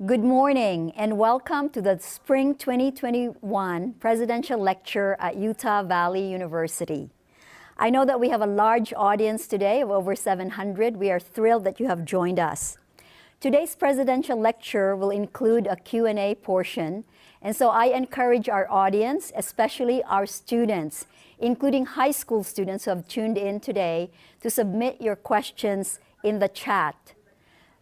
Good morning and welcome to the Spring 2021 Presidential Lecture at Utah Valley University. I know that we have a large audience today of over 700. We are thrilled that you have joined us. Today's presidential lecture will include a Q&A portion, and so I encourage our audience, especially our students, including high school students who have tuned in today, to submit your questions in the chat.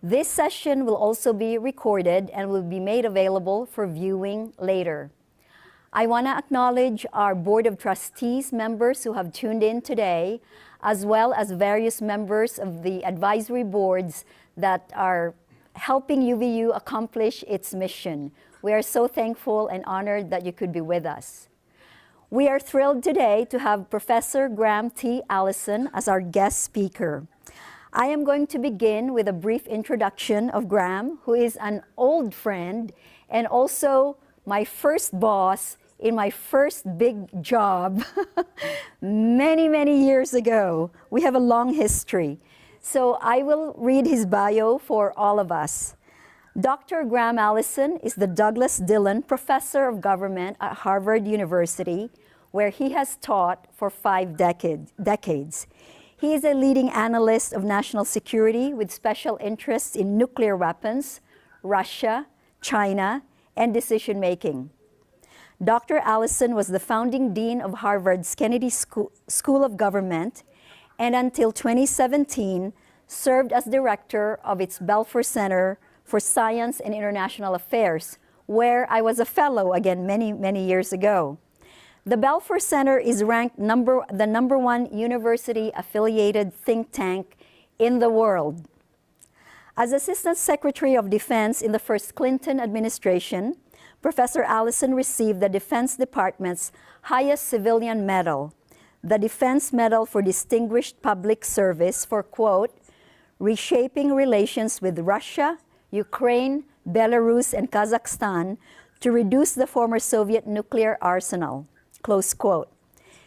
This session will also be recorded and will be made available for viewing later. I want to acknowledge our Board of Trustees members who have tuned in today, as well as various members of the advisory boards that are helping UVU accomplish its mission. We are so thankful and honored that you could be with us. We are thrilled today to have Professor Graham T. Allison as our guest speaker. I am going to begin with a brief introduction of Graham, who is an old friend and also my first boss in my first big job many years ago. We have a long history. So I will read his bio for all of us. Dr. Graham Allison is the Douglas Dillon Professor of Government at Harvard University, where he has taught for 5 decades. He is a leading analyst of national security with special interests in nuclear weapons, Russia, China, and decision-making. Dr. Allison was the founding dean of Harvard's Kennedy School of Government, and until 2017, served as director of its Belfer Center for Science and International Affairs, where I was a fellow again many years ago. The Belfer Center is ranked the #1 university-affiliated think tank in the world. As Assistant Secretary of Defense in the first Clinton administration, Professor Allison received the Defense Department's highest civilian medal, the Defense Medal for Distinguished Public Service for, quote, reshaping relations with Russia, Ukraine, Belarus, and Kazakhstan to reduce the former Soviet nuclear arsenal, close quote.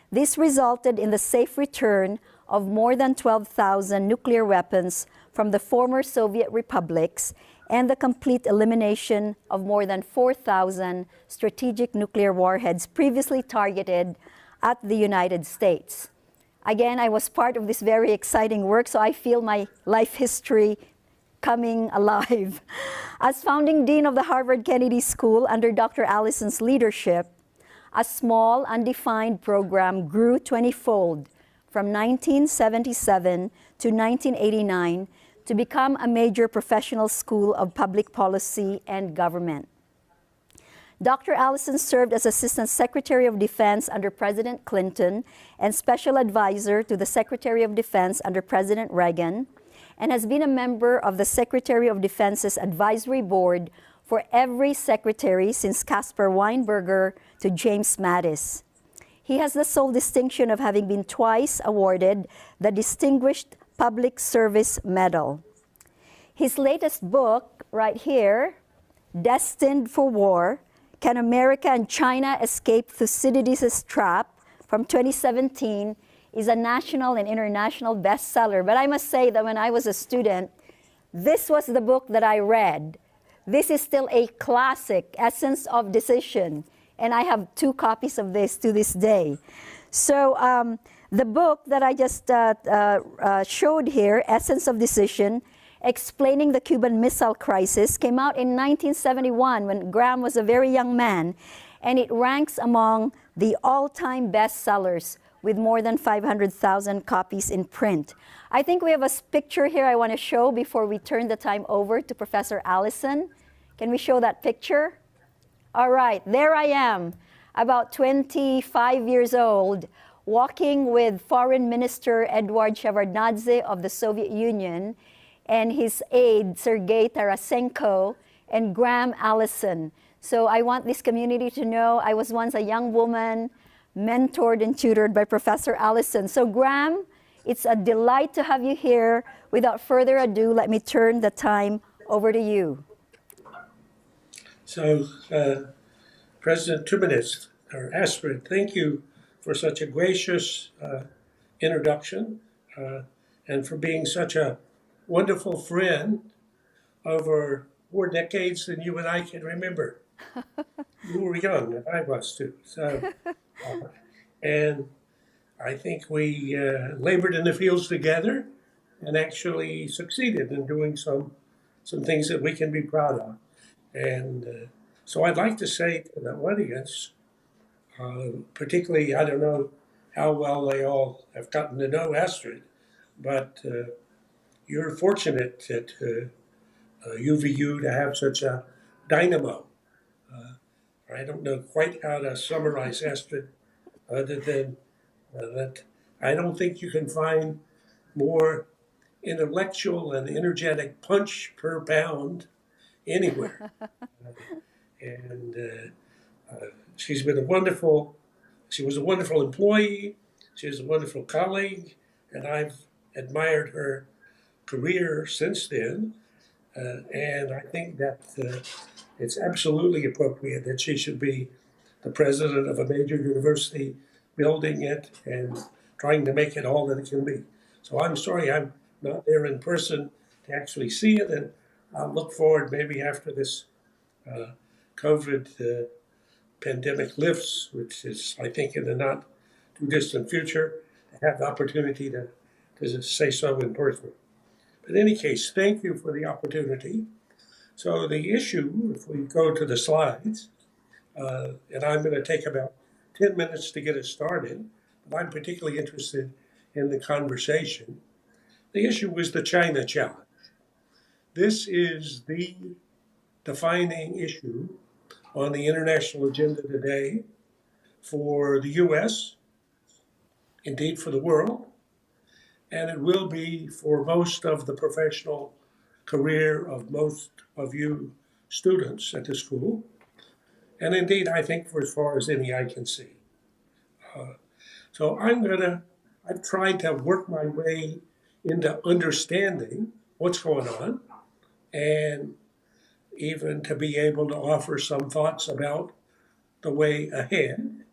This resulted in the safe return of more than 12,000 nuclear weapons from the former Soviet republics and the complete elimination of more than 4,000 strategic nuclear warheads previously targeted at the United States. Again, I was part of this very exciting work, so I feel my life history coming alive. As founding dean of the Harvard Kennedy School under Dr. Allison's leadership, a small, undefined program grew 20-fold from 1977 to 1989 to become a major professional school of public policy and government. Dr. Allison served as Assistant Secretary of Defense under President Clinton and Special Advisor to the Secretary of Defense under President Reagan, and has been a member of the Secretary of Defense's Advisory Board for every secretary since Caspar Weinberger to James Mattis. He has the sole distinction of having been twice awarded the Distinguished Public Service Medal. His latest book, right here, Destined for War, Can America and China Escape Thucydides' Trap, from 2017, is a national and international bestseller. But I must say that when I was a student, this was the book that I read. This is still a classic, Essence of Decision, and I have 2 copies of this to this day. So the book that I just showed here, Essence of Decision, explaining the Cuban Missile Crisis, came out in 1971 when Graham was a very young man, and it ranks among the all-time bestsellers with more than 500,000 copies in print. I think we have a picture here I want to show before we turn the time over to Professor Allison. Can we show that picture? All right, there I am, about 25 years old, walking with Foreign Minister Eduard Shevardnadze of the Soviet Union and his aide, Sergei Tarasenko, and Graham Allison. So I want this community to know I was once a young woman, mentored and tutored by Professor Allison. So Graham, it's a delight to have you here. Without further ado, let me turn the time over to you. So, President Tumanitz, or aspirant, thank you for such a gracious introduction and for being such a wonderful friend over more decades than you and I can remember. You were young, and I was too. So, and I think we labored in the fields together and actually succeeded in doing some things that we can be proud of. And so I'd like to say to the audience, particularly, I don't know how well they all have gotten to know Astrid, but you're fortunate at UVU to have such a dynamo. I don't know quite how to summarize Astrid other than that I don't think you can find more intellectual and energetic punch per pound anywhere. And she's been a wonderful, she was a wonderful employee, she was a wonderful colleague, and I've admired her career since then. And I think that it's absolutely appropriate that she should be the president of a major university, building it and trying to make it all that it can be. So I'm sorry I'm not there in person to actually see it, and I'll look forward maybe after this COVID pandemic lifts, which is, I think, in the not too distant future, to have the opportunity to say so in person. But in any case, thank you for the opportunity. So the issue, if we go to the slides, and I'm going to take about 10 minutes to get us started, but I'm particularly interested in the conversation. The issue was the China challenge. This is the defining issue on the international agenda today for the US, indeed for the world, and it will be for most of the professional career of most of you students at the school, and indeed I think for as far as any I can see. So I've tried to work my way into understanding what's going on and even to be able to offer some thoughts about the way ahead.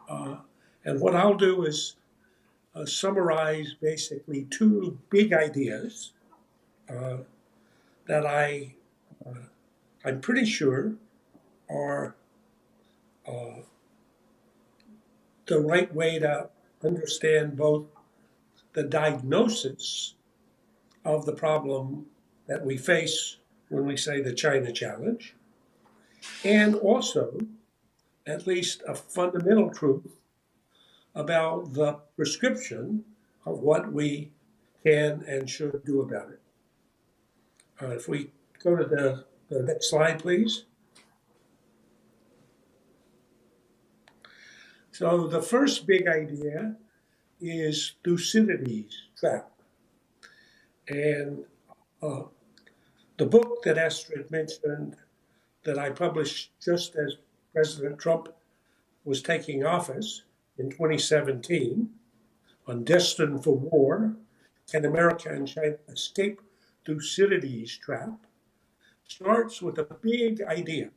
And what I'll do is summarize basically two big ideas that I'm pretty sure are the right way to understand both the diagnosis of the problem that we face when we say the China challenge, and also at least a fundamental truth about the prescription of what we can and should do about it. If we go to the next slide, please. So the first big idea is Thucydides' trap. And the book that Astrid mentioned that I published just as President Trump was taking office in 2017 on Destined for War, Can America and China Escape Thucydides' Trap, starts with a big idea,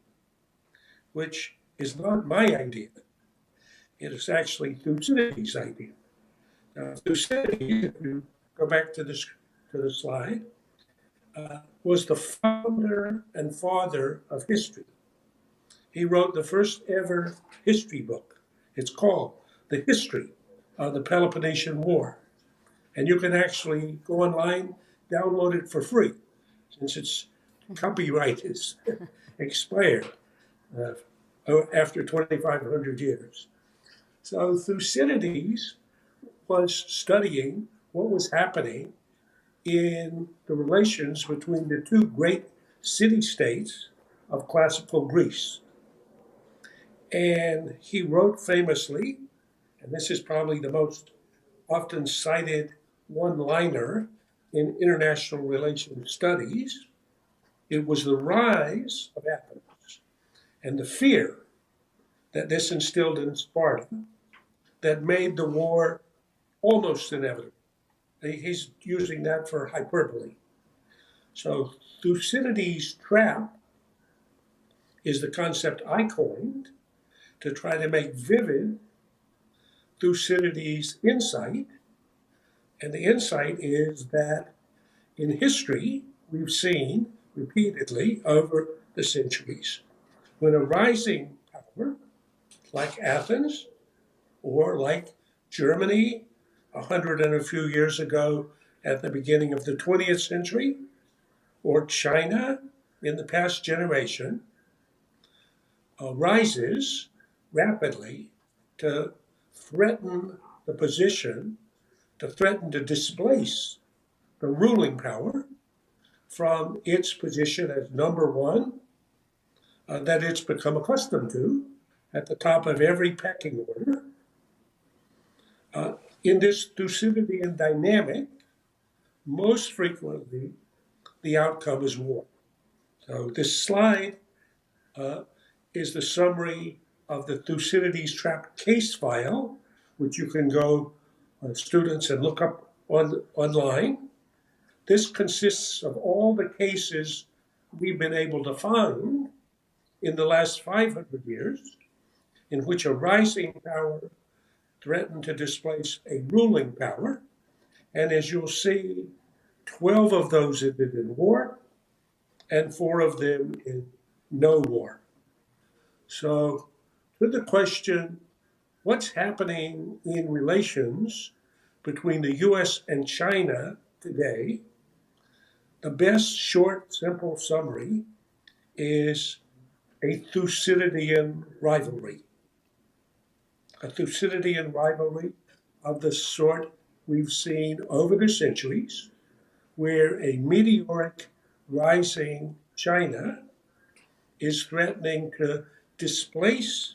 which is not my idea. It is actually Thucydides' idea. Now, Thucydides, if you go back to the slide, was the founder and father of history. He wrote the first ever history book. It's called The History of the Peloponnesian War. And you can actually go online, download it for free, since its copyright is expired after 2,500 years. So Thucydides was studying what was happening in the relations between the two great city-states of classical Greece. And he wrote famously, and this is probably the most often cited one-liner in international relations studies, it was the rise of Athens and the fear that this instilled in Sparta that made the war almost inevitable. He's using that for hyperbole. So Thucydides' trap is the concept I coined to try to make vivid Thucydides' insight. And the insight is that in history, we've seen repeatedly over the centuries when a rising power like Athens or like Germany 100 and a few years ago at the beginning of the 20th century, or China in the past generation, rises rapidly to threaten the position, to threaten to displace the ruling power from its position as number one that it's become accustomed to at the top of every pecking order. In this Thucydidean dynamic, most frequently the outcome is war. So this slide is the summary of the Thucydides trap case file, which you can go, students, and look up online. This consists of all the cases we've been able to find in the last 500 years in which a rising power threatened to displace a ruling power. And as you'll see, 12 of those ended in war and 4 of them in no war. So to the question, what's happening in relations between the US and China today, the best short, simple summary is a Thucydidean rivalry. A Thucydidean rivalry of the sort we've seen over the centuries, where a meteoric rising China is threatening to displace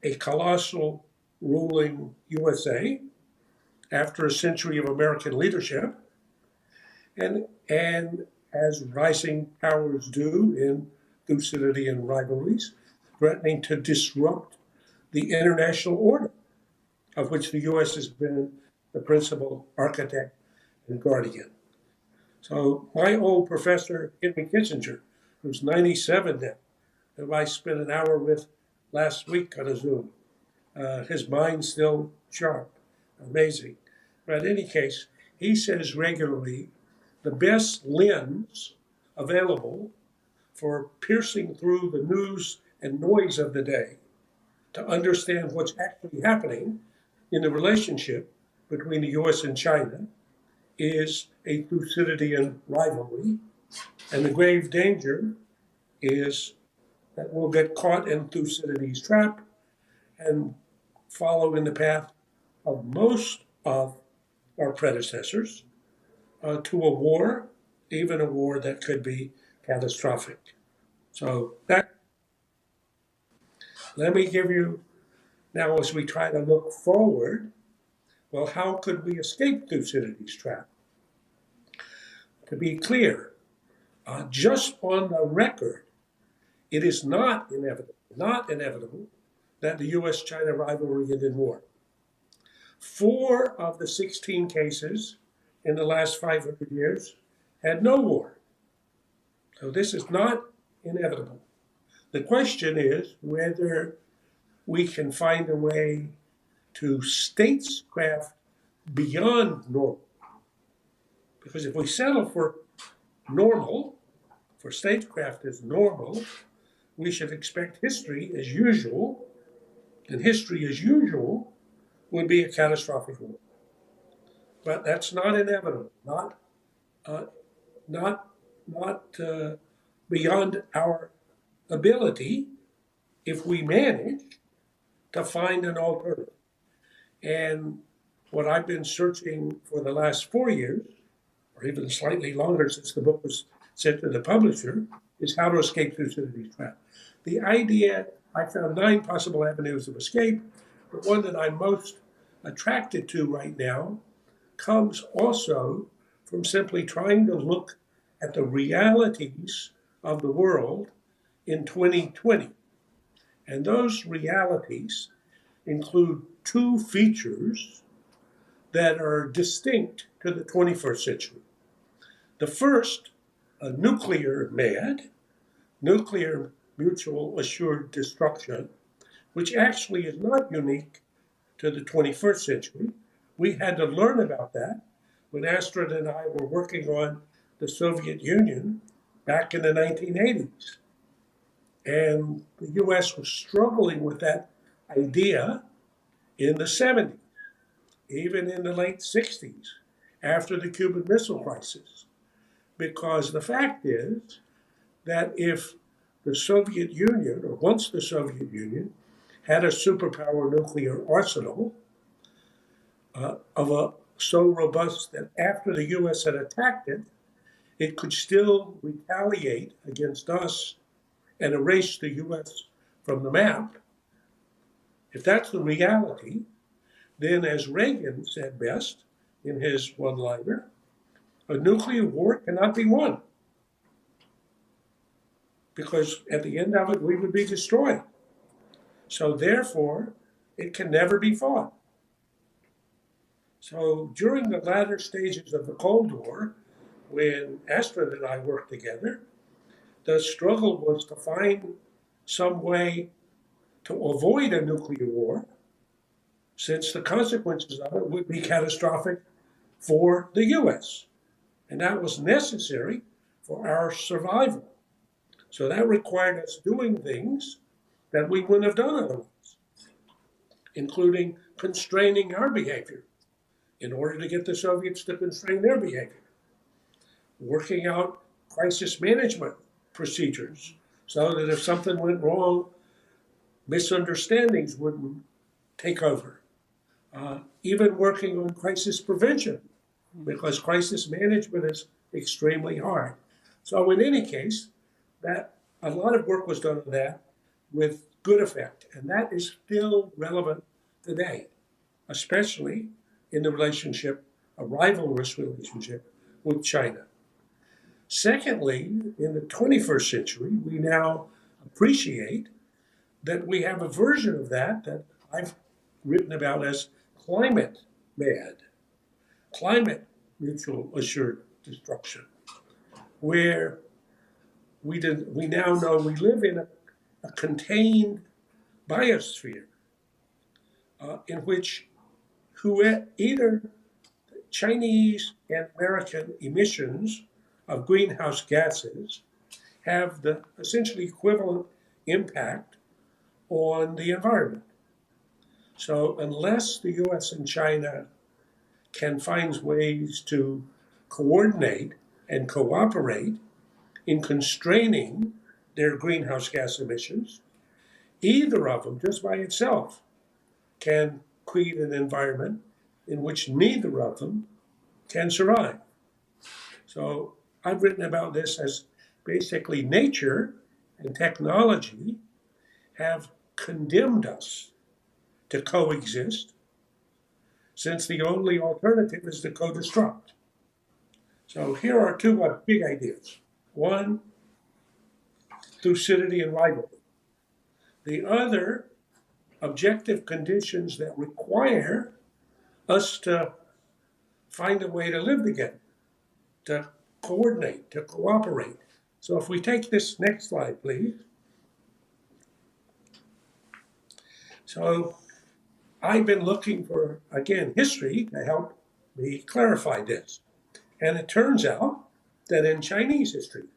a colossal ruling USA after a century of American leadership, and as rising powers do in Thucydidean rivalries, threatening to disrupt the international order, of which the US has been the principal architect and guardian. So my old professor, Henry Kissinger, who's 97 now, who I spent an hour with last week on a Zoom, his mind's still sharp, amazing. But in any case, he says regularly, the best lens available for piercing through the news and noise of the day to understand what's actually happening in the relationship between the US and China is a Thucydidean rivalry. And the grave danger is that we'll get caught in Thucydides' trap and follow in the path of most of our predecessors to a war, even a war that could be catastrophic. So that, let me give you, now as we try to look forward, well, how could we escape Thucydides' trap? To be clear, just on the record, it is not inevitable that the US-China rivalry ended in war. 4 of the 16 cases in the last 500 years had no war. So this is not inevitable. The question is whether we can find a way to statecraft beyond normal. Because if we settle for normal, for statecraft as normal, we should expect history as usual, and history as usual would be a catastrophic war. But that's not inevitable, not beyond our ability if we manage to find an alternative. And what I've been searching for the last 4 years, or even slightly longer since the book was sent to the publisher, is how to escape Thucydides' trap. The idea, I found 9 possible avenues of escape, but one that I'm most attracted to right now comes also from simply trying to look at the realities of the world in 2020. And those realities include 2 features that are distinct to the 21st century. The first, nuclear mutual assured destruction, which actually is not unique to the 21st century. We had to learn about that when Astrid and I were working on the Soviet Union back in the 1980s. And the US was struggling with that idea in the 70s, even in the late 60s, after the Cuban Missile Crisis. Because the fact is that if the Soviet Union, or once the Soviet Union, had a superpower nuclear arsenal so robust that after the US had attacked it, it could still retaliate against us and erase the US from the map. If that's the reality, then as Reagan said best in his one-liner, a nuclear war cannot be won, because at the end of it, we would be destroyed. So therefore, it can never be fought. So during the latter stages of the Cold War, when Astrid and I worked together, the struggle was to find some way to avoid a nuclear war, since the consequences of it would be catastrophic for the US. And that was necessary for our survival. So that required us doing things that we wouldn't have done otherwise, including constraining our behavior in order to get the Soviets to constrain their behavior, working out crisis management procedures so that if something went wrong, misunderstandings wouldn't take over. Even working on crisis prevention, because crisis management is extremely hard. So in any case, that a lot of work was done on that with good effect, and that is still relevant today, especially in the relationship, a rivalrous relationship with China. Secondly, in the 21st century, we now appreciate that we have a version of that that I've written about as climate mad, climate mutual assured destruction, where we now know we live in a contained biosphere in which either Chinese and American emissions of greenhouse gases have the essentially equivalent impact on the environment. So unless the US and China can find ways to coordinate and cooperate in constraining their greenhouse gas emissions, either of them just by itself can create an environment in which neither of them can survive. So I've written about this as basically nature and technology have condemned us to coexist, since the only alternative is to co-destruct. So here are two big ideas. One, Thucydides and rivalry. The other, objective conditions that require us to find a way to live together, to coordinate, to cooperate. So if we take this next slide, please. So I've been looking for, again, history to help me clarify this. And it turns out that in Chinese history,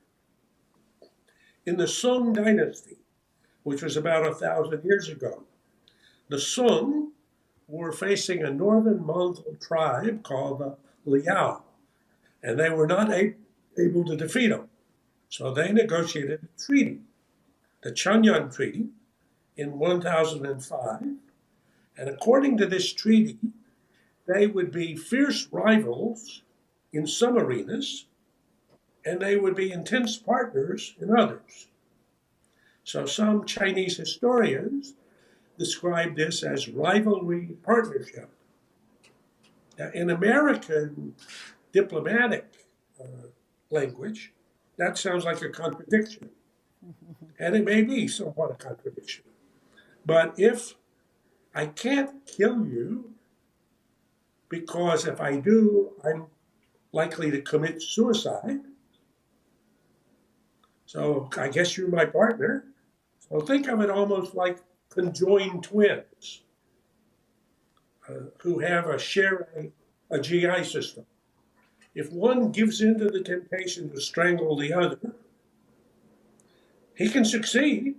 in the Sung dynasty, which was about 1,000 years ago, the Sung were facing a northern Mongol tribe called the Liao, and they were not able to defeat them. So they negotiated a treaty, the Chunyan Treaty, in 1005. And according to this treaty, they would be fierce rivals in some arenas, and they would be intense partners in others. So some Chinese historians describe this as rivalry partnership. Now, in American diplomatic language, that sounds like a contradiction. And it may be somewhat a contradiction. But if I can't kill you, because if I do, I'm likely to commit suicide. So I guess you're my partner. So think of it almost like conjoined twins who share a GI system. If one gives in to the temptation to strangle the other, He can succeed,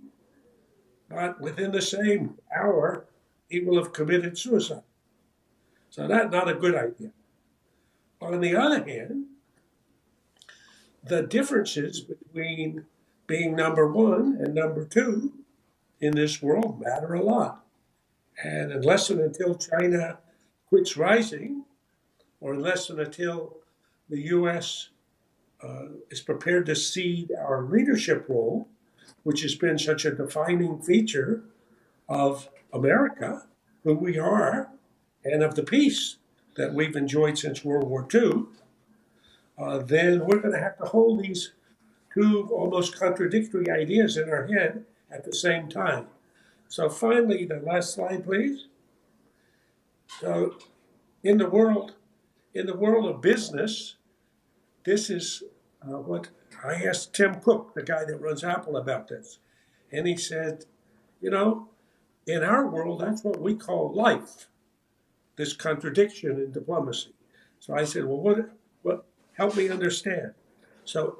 but within the same hour, he will have committed suicide. So that's not a good idea. On the other hand, the differences between being number one and number two in this world matter a lot. And unless and until China quits rising, or unless and until the US is prepared to cede our leadership role, which has been such a defining feature of America, who we are, and of the peace that we've enjoyed since World War II, then we're going to have to hold these two almost contradictory ideas in our head at the same time. So finally, the last slide, please. So in the world of business, this is what I asked Tim Cook, the guy that runs Apple, about this. And he said, in our world, that's what we call life, this contradiction in diplomacy. So I said, well, what help me understand. So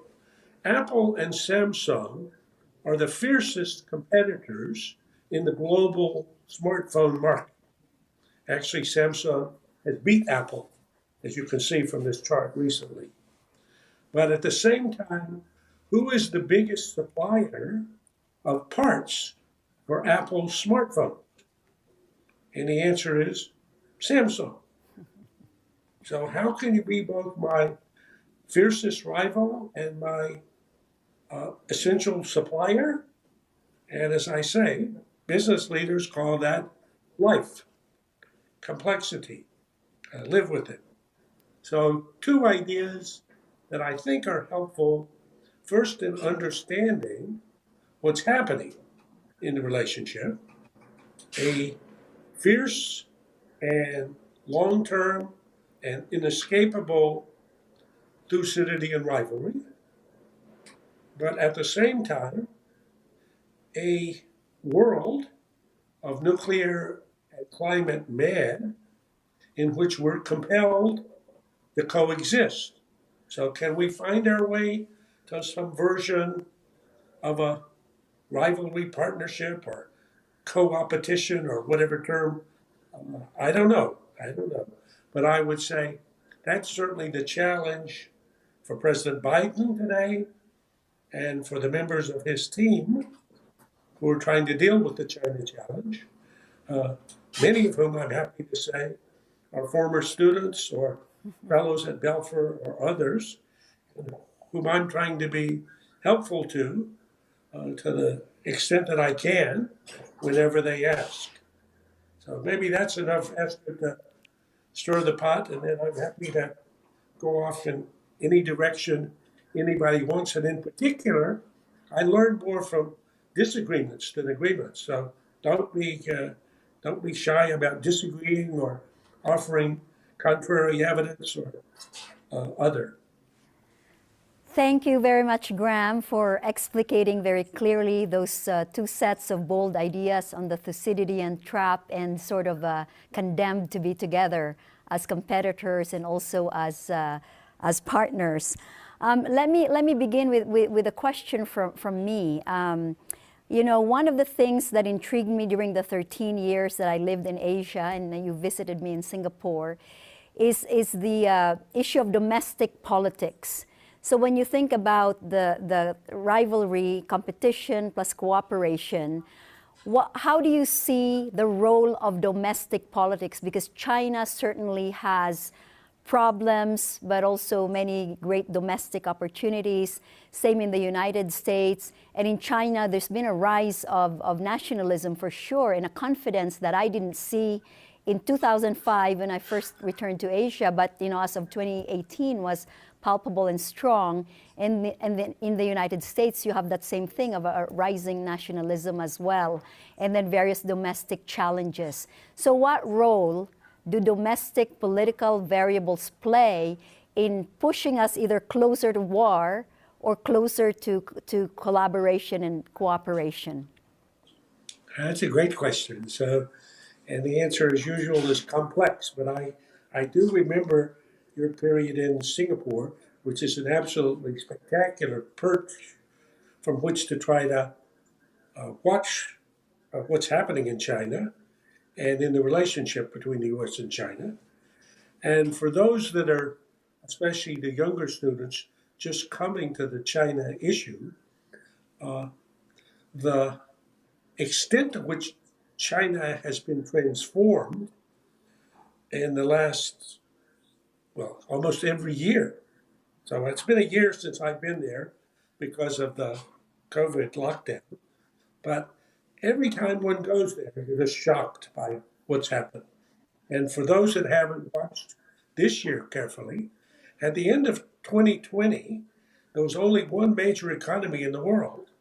Apple and Samsung are the fiercest competitors in the global smartphone market. Actually, Samsung has beat Apple, as you can see from this chart recently. But at the same time, who is the biggest supplier of parts for Apple's smartphones? And the answer is Samsung. So how can you be both my fiercest rival and my essential supplier? And as I say, business leaders call that life, complexity. Live with it. So two ideas that I think are helpful, first in understanding what's happening in the relationship, a fierce and long-term and inescapable Thucydidean rivalry, but at the same time, a world of nuclear and climate mad in which we're compelled to coexist. So can we find our way to some version of a rivalry partnership or co-opetition or whatever term? I don't know. But I would say that's certainly the challenge for President Biden today and for the members of his team who are trying to deal with the China challenge, many of whom I'm happy to say are former students or fellows at Belfer or others, whom I'm trying to be helpful to the extent that I can whenever they ask. So maybe that's enough effort to stir the pot, and then I'm happy to go off in any direction anybody wants. And in particular, I learn more from disagreements than agreements. So don't be shy about disagreeing or offering contrary evidence or other. Thank you very much, Graham, for explicating very clearly those two sets of bold ideas on the Thucydidean trap and sort of condemned to be together as competitors and also as partners. Let me begin with a question from me. One of the things that intrigued me during the 13 years that I lived in Asia, and you visited me in Singapore, is the issue of domestic politics. So when you think about the rivalry, competition plus cooperation, how do you see the role of domestic politics? Because China certainly has problems, but also many great domestic opportunities. Same in the United States. And in China, there's been a rise of nationalism for sure, and a confidence that I didn't see in 2005 when I first returned to Asia, but as of 2018 was palpable and strong. And then in the United States, you have that same thing of a rising nationalism as well, and then various domestic challenges. So what role do domestic political variables play in pushing us either closer to war or closer to collaboration and cooperation? That's a great question. So, and the answer, as usual, is complex. But I do remember your period in Singapore, which is an absolutely spectacular perch from which to try to watch what's happening in China and in the relationship between the US and China. And for those that are, especially the younger students, just coming to the China issue, the extent to which China has been transformed in the last, well, almost every year. So it's been a year since I've been there because of the COVID lockdown. But every time one goes there, you're just shocked by what's happened. And for those that haven't watched this year carefully, at the end of 2020, there was only one major economy in the world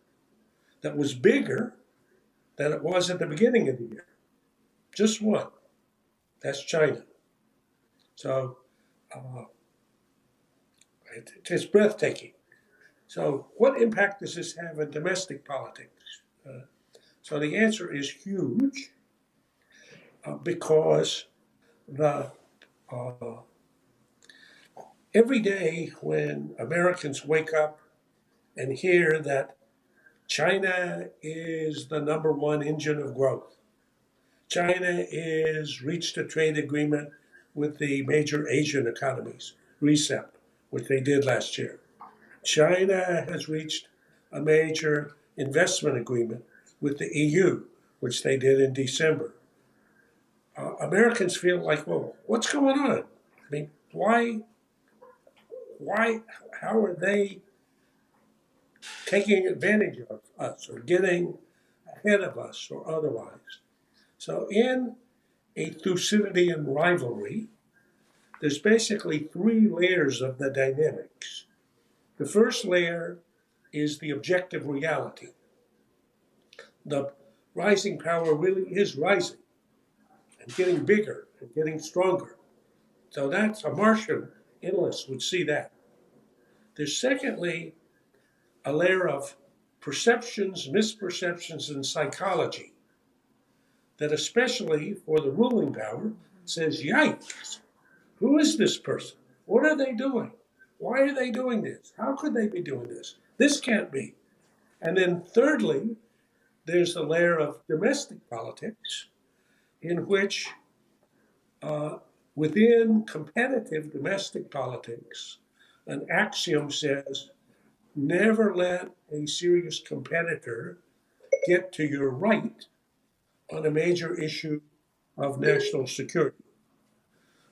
that was bigger than it was at the beginning of the year. Just one. That's China. So it's breathtaking. So what impact does this have on domestic politics? So the answer is huge because the every day when Americans wake up and hear that China is the number one engine of growth, China is reached a trade agreement with the major Asian economies, RCEP, which they did last year. China has reached a major investment agreement with the EU, which they did in December. Americans feel like, well, what's going on? I mean, how are they taking advantage of us or getting ahead of us or otherwise? So in a Thucydidean rivalry, there's basically three layers of the dynamics. The first layer is the objective reality. The rising power really is rising and getting bigger and getting stronger. So that's a Martian analyst would see that. There's secondly a layer of perceptions, misperceptions, and psychology that especially for the ruling power says, yikes, who is this person? What are they doing? Why are they doing this? How could they be doing this? This can't be. And then thirdly, there's the layer of domestic politics in which within competitive domestic politics, an axiom says, never let a serious competitor get to your right on a major issue of national security.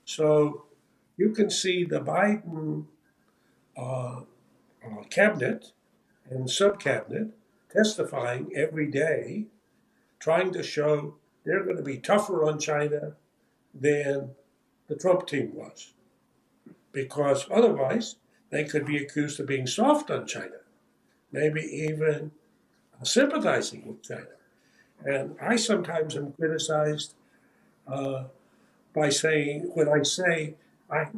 So you can see the Biden cabinet and subcabinet testifying every day, trying to show they're going to be tougher on China than the Trump team was, because otherwise they could be accused of being soft on China, maybe even sympathizing with China. And I sometimes am criticized by saying, when I say,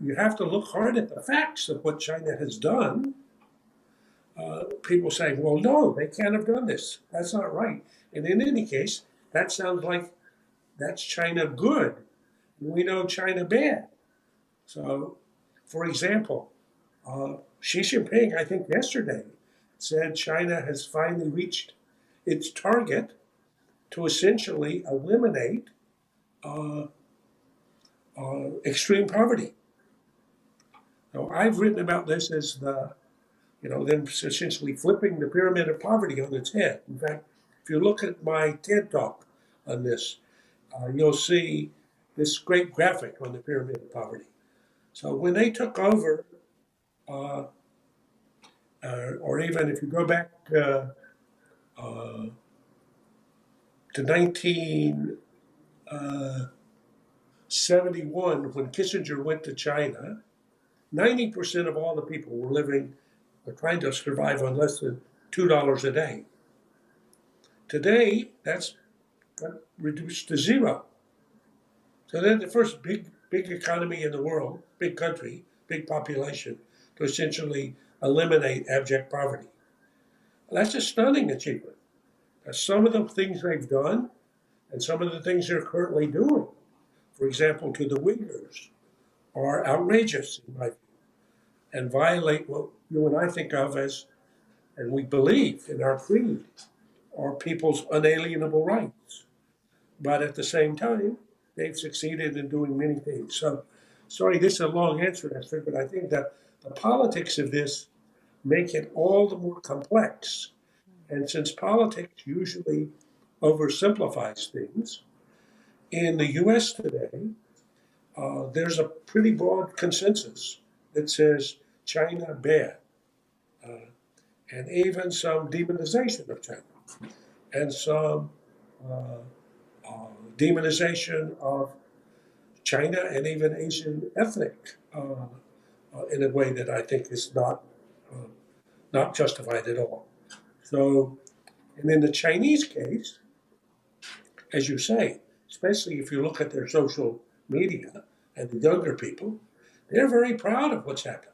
you have to look hard at the facts of what China has done, people saying, well, no, they can't have done this. That's not right. And in any case, that sounds like that's China good. We know China bad. So, for example, Xi Jinping, I think yesterday, said China has finally reached its target to essentially eliminate extreme poverty. So I've written about this as them essentially flipping the pyramid of poverty on its head. In fact, if you look at my TED Talk on this, you'll see this great graphic on the pyramid of poverty. So when they took over, or even if you go back to 1971, when Kissinger went to China, 90% of all the people were trying to survive on less than $2 a day. Today, that's got reduced to zero. So they're the first big economy in the world, big country, big population, to essentially eliminate abject poverty. Well, that's a stunning achievement. Some of the things they've done and some of the things they're currently doing, for example, to the Uyghurs, are outrageous in my view and violate what you and I think of as and we believe in our creed are people's unalienable rights. But at the same time, they've succeeded in doing many things. So, sorry, this is a long answer, Esther, but I think that the politics of this make it all the more complex. And since politics usually oversimplifies things, in the US today, there's a pretty broad consensus that says China bad, and even some demonization of China, and some uh, demonization of China and even Asian ethnic in a way that I think is uh, not justified at all. So, and in the Chinese case, as you say, especially if you look at their social media and the younger people, they're very proud of what's happened.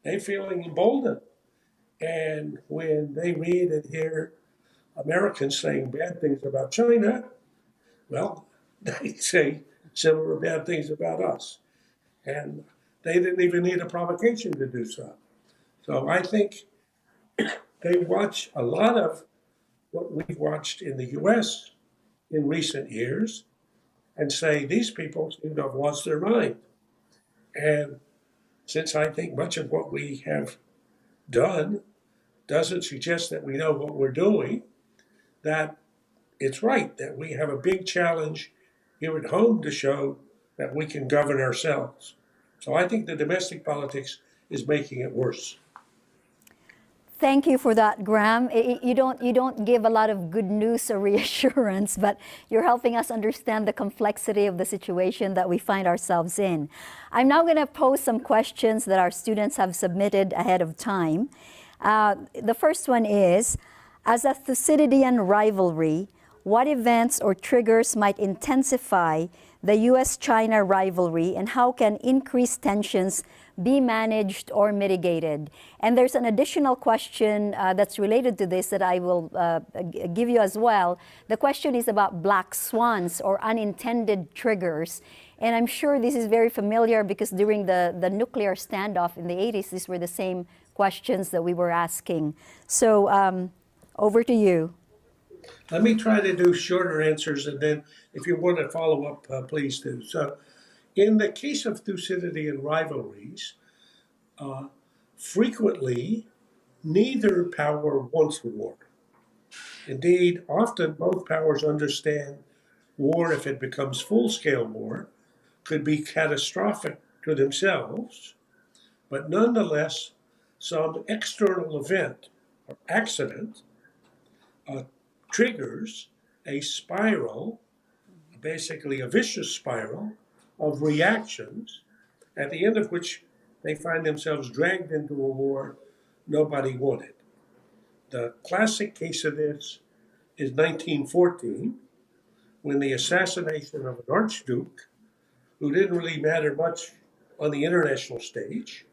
They're feeling emboldened. And when they read and hear Americans saying bad things about China, well, they say similar bad things about us. And they didn't even need a provocation to do so. So I think they watch a lot of what we've watched in the US in recent years and say these people seem to have lost their mind. And since I think much of what we have done doesn't suggest that we know what we're doing, that it's right that we have a big challenge here at home to show that we can govern ourselves. So I think the domestic politics is making it worse. Thank you for that, Graham. You don't give a lot of good news or reassurance, but you're helping us understand the complexity of the situation that we find ourselves in. I'm now going to pose some questions that our students have submitted ahead of time. The first one is, as a Thucydidean rivalry, what events or triggers might intensify the US-China rivalry, and how can increased tensions be managed or mitigated? And there's an additional question that's related to this that I will give you as well. The question is about black swans or unintended triggers. And I'm sure this is very familiar because during the nuclear standoff in the 80s, these were the same questions that we were asking. So over to you. Let me try to do shorter answers, and then if you want to follow up, please do. So, in the case of Thucydidean rivalries, frequently neither power wants war. Indeed, often both powers understand war, if it becomes full scale war, could be catastrophic to themselves, but nonetheless, some external event or accident uh, triggers a spiral, basically a vicious spiral of reactions, at the end of which they find themselves dragged into a war nobody wanted. The classic case of this is 1914, when the assassination of an archduke, who didn't really matter much on the international stage,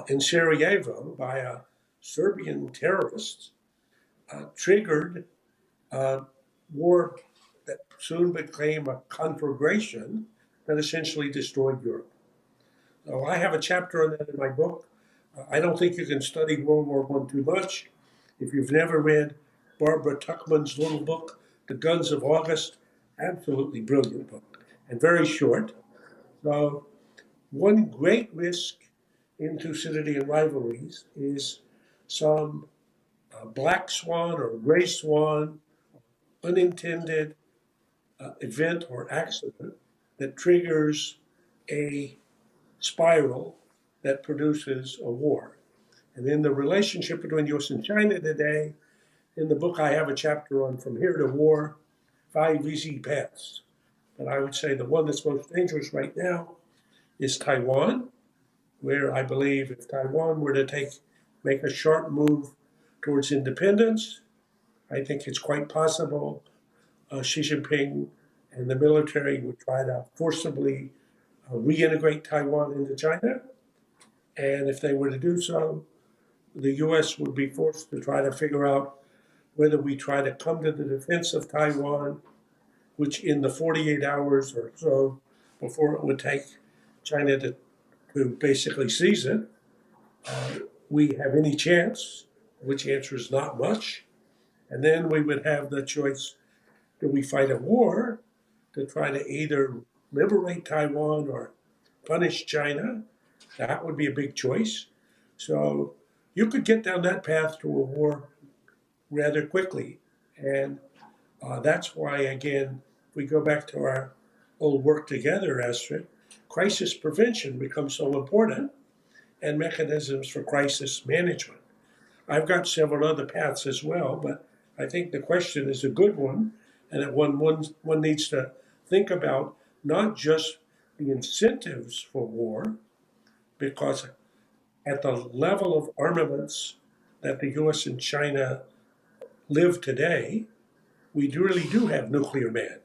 in Sarajevo by a Serbian terrorist, triggered war that soon became a conflagration that essentially destroyed Europe. So I have a chapter on that in my book. I don't think you can study World War I too much. If you've never read Barbara Tuchman's little book, The Guns of August, absolutely brilliant book and very short. So one great risk in Thucydidean rivalries is some black swan or gray swan, unintended event or accident that triggers a spiral that produces a war. And in the relationship between US and China today, in the book I have a chapter on From Here to War, 5 easy paths. But I would say the one that's most dangerous right now is Taiwan, where I believe if Taiwan were to make a sharp move towards independence, I think it's quite possible Xi Jinping and the military would try to forcibly reintegrate Taiwan into China. And if they were to do so, the US would be forced to try to figure out whether we try to come to the defense of Taiwan, which in the 48 hours or so before it would take China to basically seize it, we have any chance, which answers not much. And then we would have the choice, do we fight a war to try to either liberate Taiwan or punish China? That would be a big choice. So you could get down that path to a war rather quickly. And that's why, again, we go back to our old work together, Astrid, crisis prevention becomes so important and mechanisms for crisis management. I've got several other paths as well, but I think the question is a good one, and that one needs to think about not just the incentives for war, because at the level of armaments that the US and China live today, we really do have nuclear man.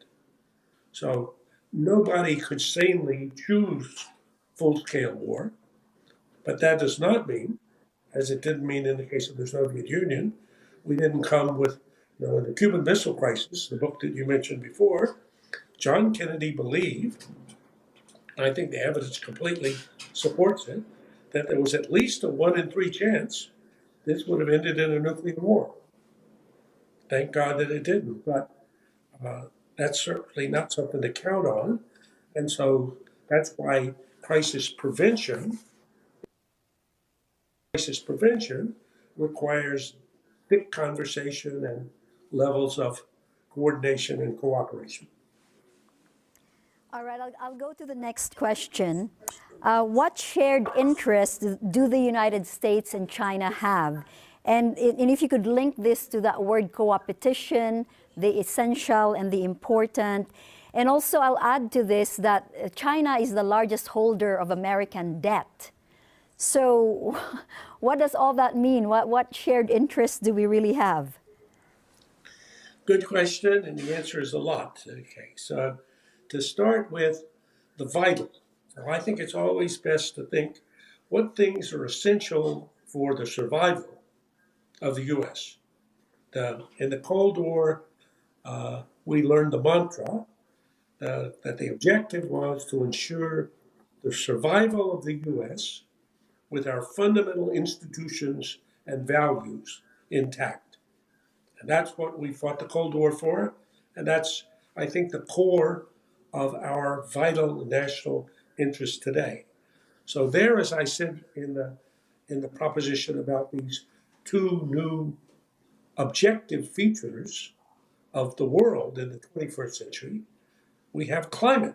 So nobody could sanely choose full-scale war, but that does not mean, as it didn't mean in the case of the Soviet Union, we didn't come with, the Cuban Missile Crisis, the book that you mentioned before. John Kennedy believed, and I think the evidence completely supports it, that there was at least a 1 in 3 chance this would have ended in a nuclear war. Thank God that it didn't, but that's certainly not something to count on. And so that's why crisis prevention requires thick conversation and levels of coordination and cooperation. All right, I'll go to the next question. What shared interests do the United States and China have? And if you could link this to that word co-opetition, the essential and the important. And also I'll add to this that China is the largest holder of American debt. So what does all that mean? What shared interests do we really have? Good question, and the answer is a lot. Okay, so to start with the vital. So I think it's always best to think what things are essential for the survival of the U.S. In the Cold War, we learned the mantra that the objective was to ensure the survival of the U.S. with our fundamental institutions and values intact. And that's what we fought the Cold War for, and that's, I think, the core of our vital national interest today. So there, as I said in the proposition about these two new objective features of the world in the 21st century, we have climate.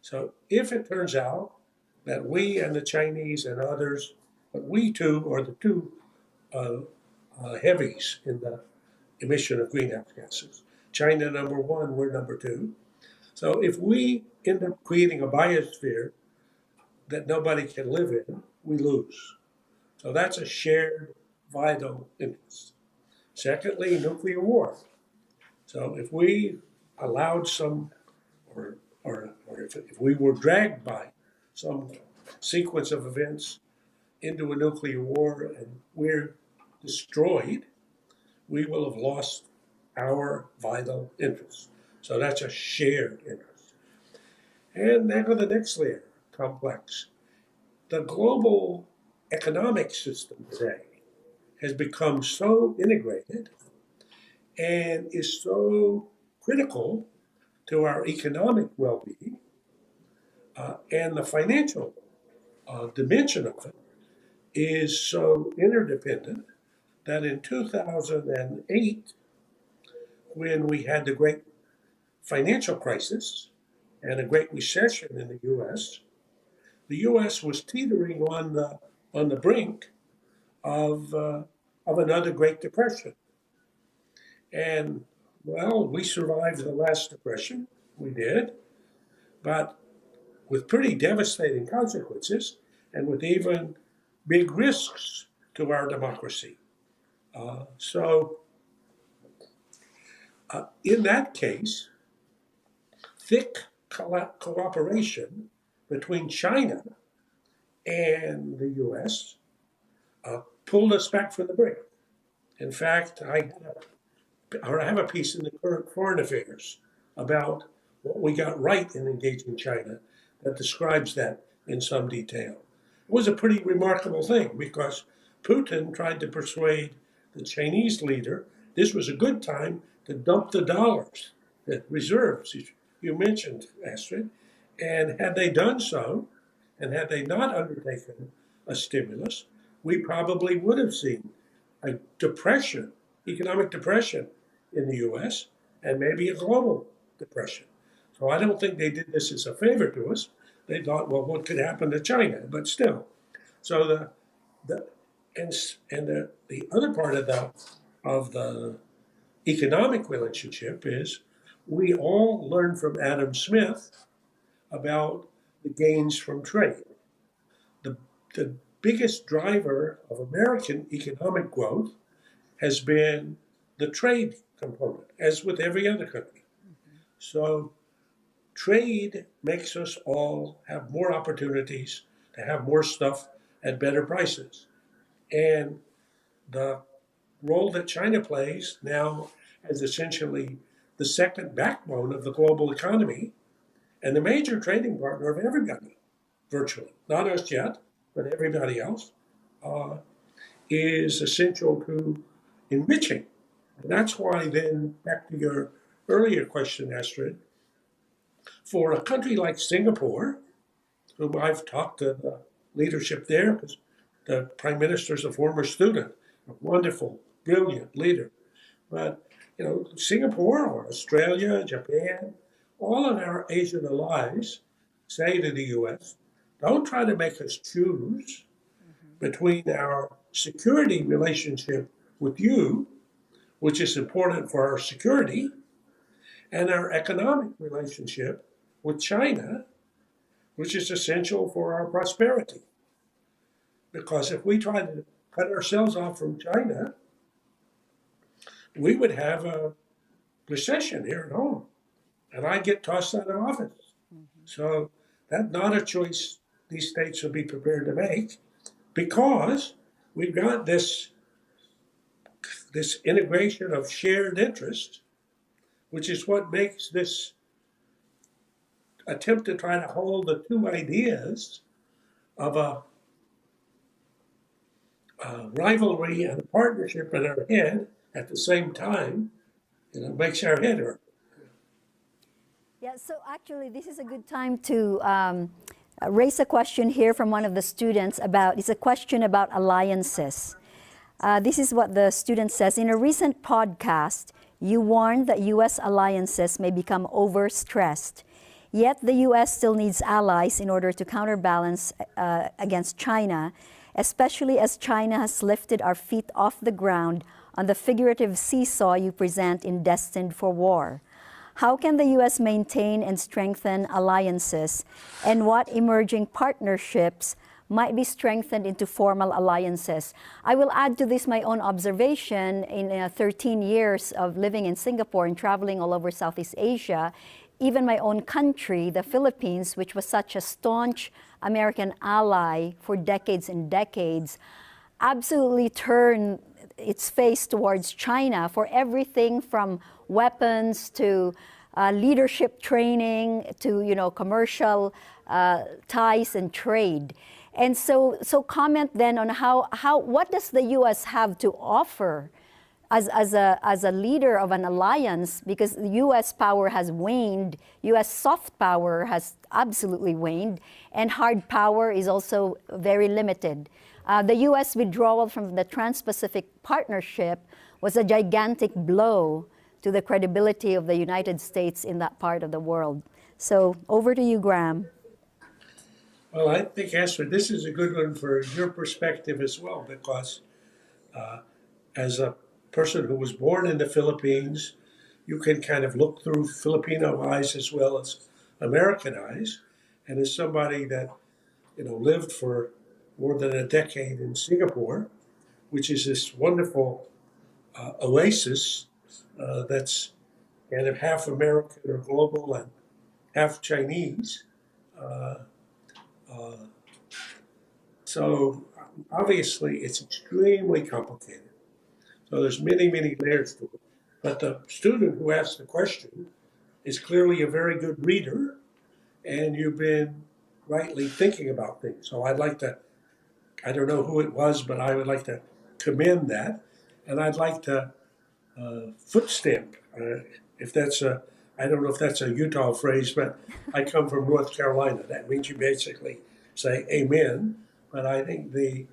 So if it turns out that we and the Chinese and others, but we too are the two heavies in the emission of greenhouse gases. China number 1, we're number 2. So if we end up creating a biosphere that nobody can live in, we lose. So that's a shared vital interest. Secondly, nuclear war. So if we allowed some, or if we were dragged by some sequence of events into a nuclear war and we're destroyed, we will have lost our vital interests. So that's a shared interest. And now the next layer, complex. The global economic system today has become so integrated and is so critical to our economic well-being and the financial dimension of it is so interdependent that in 2008, when we had the great financial crisis and a great recession in the U.S. was teetering on the brink of another Great Depression. And, well, we survived the last depression, we did, but with pretty devastating consequences and with even big risks to our democracy. So in that case, thick cooperation between China and the U.S. Pulled us back from the brink. In fact, I have a piece in the current Foreign Affairs about what we got right in engaging China that describes that in some detail. It was a pretty remarkable thing because Putin tried to persuade the Chinese leader this was a good time to dump the dollars, the reserves you mentioned, Astrid. And had they done so, and had they not undertaken a stimulus, we probably would have seen a depression, economic depression in the US, and maybe a global depression. So I don't think they did this as a favor to us. They thought, well, what could happen to China? But still, so the the other part of the economic relationship is we all learn from Adam Smith about the gains from trade. The, the biggest driver of American economic growth has been the trade component, as with every other country. So trade makes us all have more opportunities to have more stuff at better prices. And the role that China plays now as essentially the second backbone of the global economy and the major trading partner of everybody, virtually, not us yet, but everybody else, uh, is essential to enriching. And that's why then, back to your earlier question, Astrid, for a country like Singapore, whom I've talked to the leadership there, because the prime minister is a former student, a wonderful, brilliant leader. But Singapore or Australia, Japan, all of our Asian allies say to the U.S., don't try to make us choose between our security relationship with you, which is important for our security, and our economic relationship with China, which is essential for our prosperity. Because if we try to cut ourselves off from China, we would have a recession here at home, and I'd get tossed out of office. So that's not a choice these states will be prepared to make, because we've got this integration of shared interest, which is what makes this attempt to try to hold the two ideas of a rivalry and a partnership in our head at the same time, makes our head hurt. Yeah, so actually, this is a good time to raise a question here from one of the students it's a question about alliances. This is what the student says. In a recent podcast, you warned that U.S. alliances may become overstressed. Yet the U.S. still needs allies in order to counterbalance against China, especially as China has lifted our feet off the ground on the figurative seesaw you present in Destined for War. How can the U.S. maintain and strengthen alliances, and what emerging partnerships might be strengthened into formal alliances? I will add to this my own observation in 13 years of living in Singapore and traveling all over Southeast Asia. Even my own country, the Philippines, which was such a staunch American ally for decades and decades, absolutely turned its face towards China for everything from weapons to leadership training to commercial ties and trade. And so comment then on what does the U.S. have to offer as a leader of an alliance, because the U.S. power has waned, U.S. soft power has absolutely waned, and hard power is also very limited. The U.S. withdrawal from the Trans-Pacific Partnership was a gigantic blow to the credibility of the United States in that part of the world. So over to you, Graham. Well, I think, Astrid, this is a good one for your perspective as well, because as a person who was born in the Philippines, you can kind of look through Filipino eyes as well as American eyes. And as somebody that lived for more than a decade in Singapore, which is this wonderful oasis that's kind of half American or global and half Chinese. So obviously it's extremely complicated. So there's many, many layers to it. But the student who asked the question is clearly a very good reader, and you've been rightly thinking about things. So I'd like to I don't know who it was, but I would like to commend that. And I'd like to foot stamp, if that's a, I don't know if that's a Utah phrase, but I come from North Carolina. That means you basically say amen. But I think the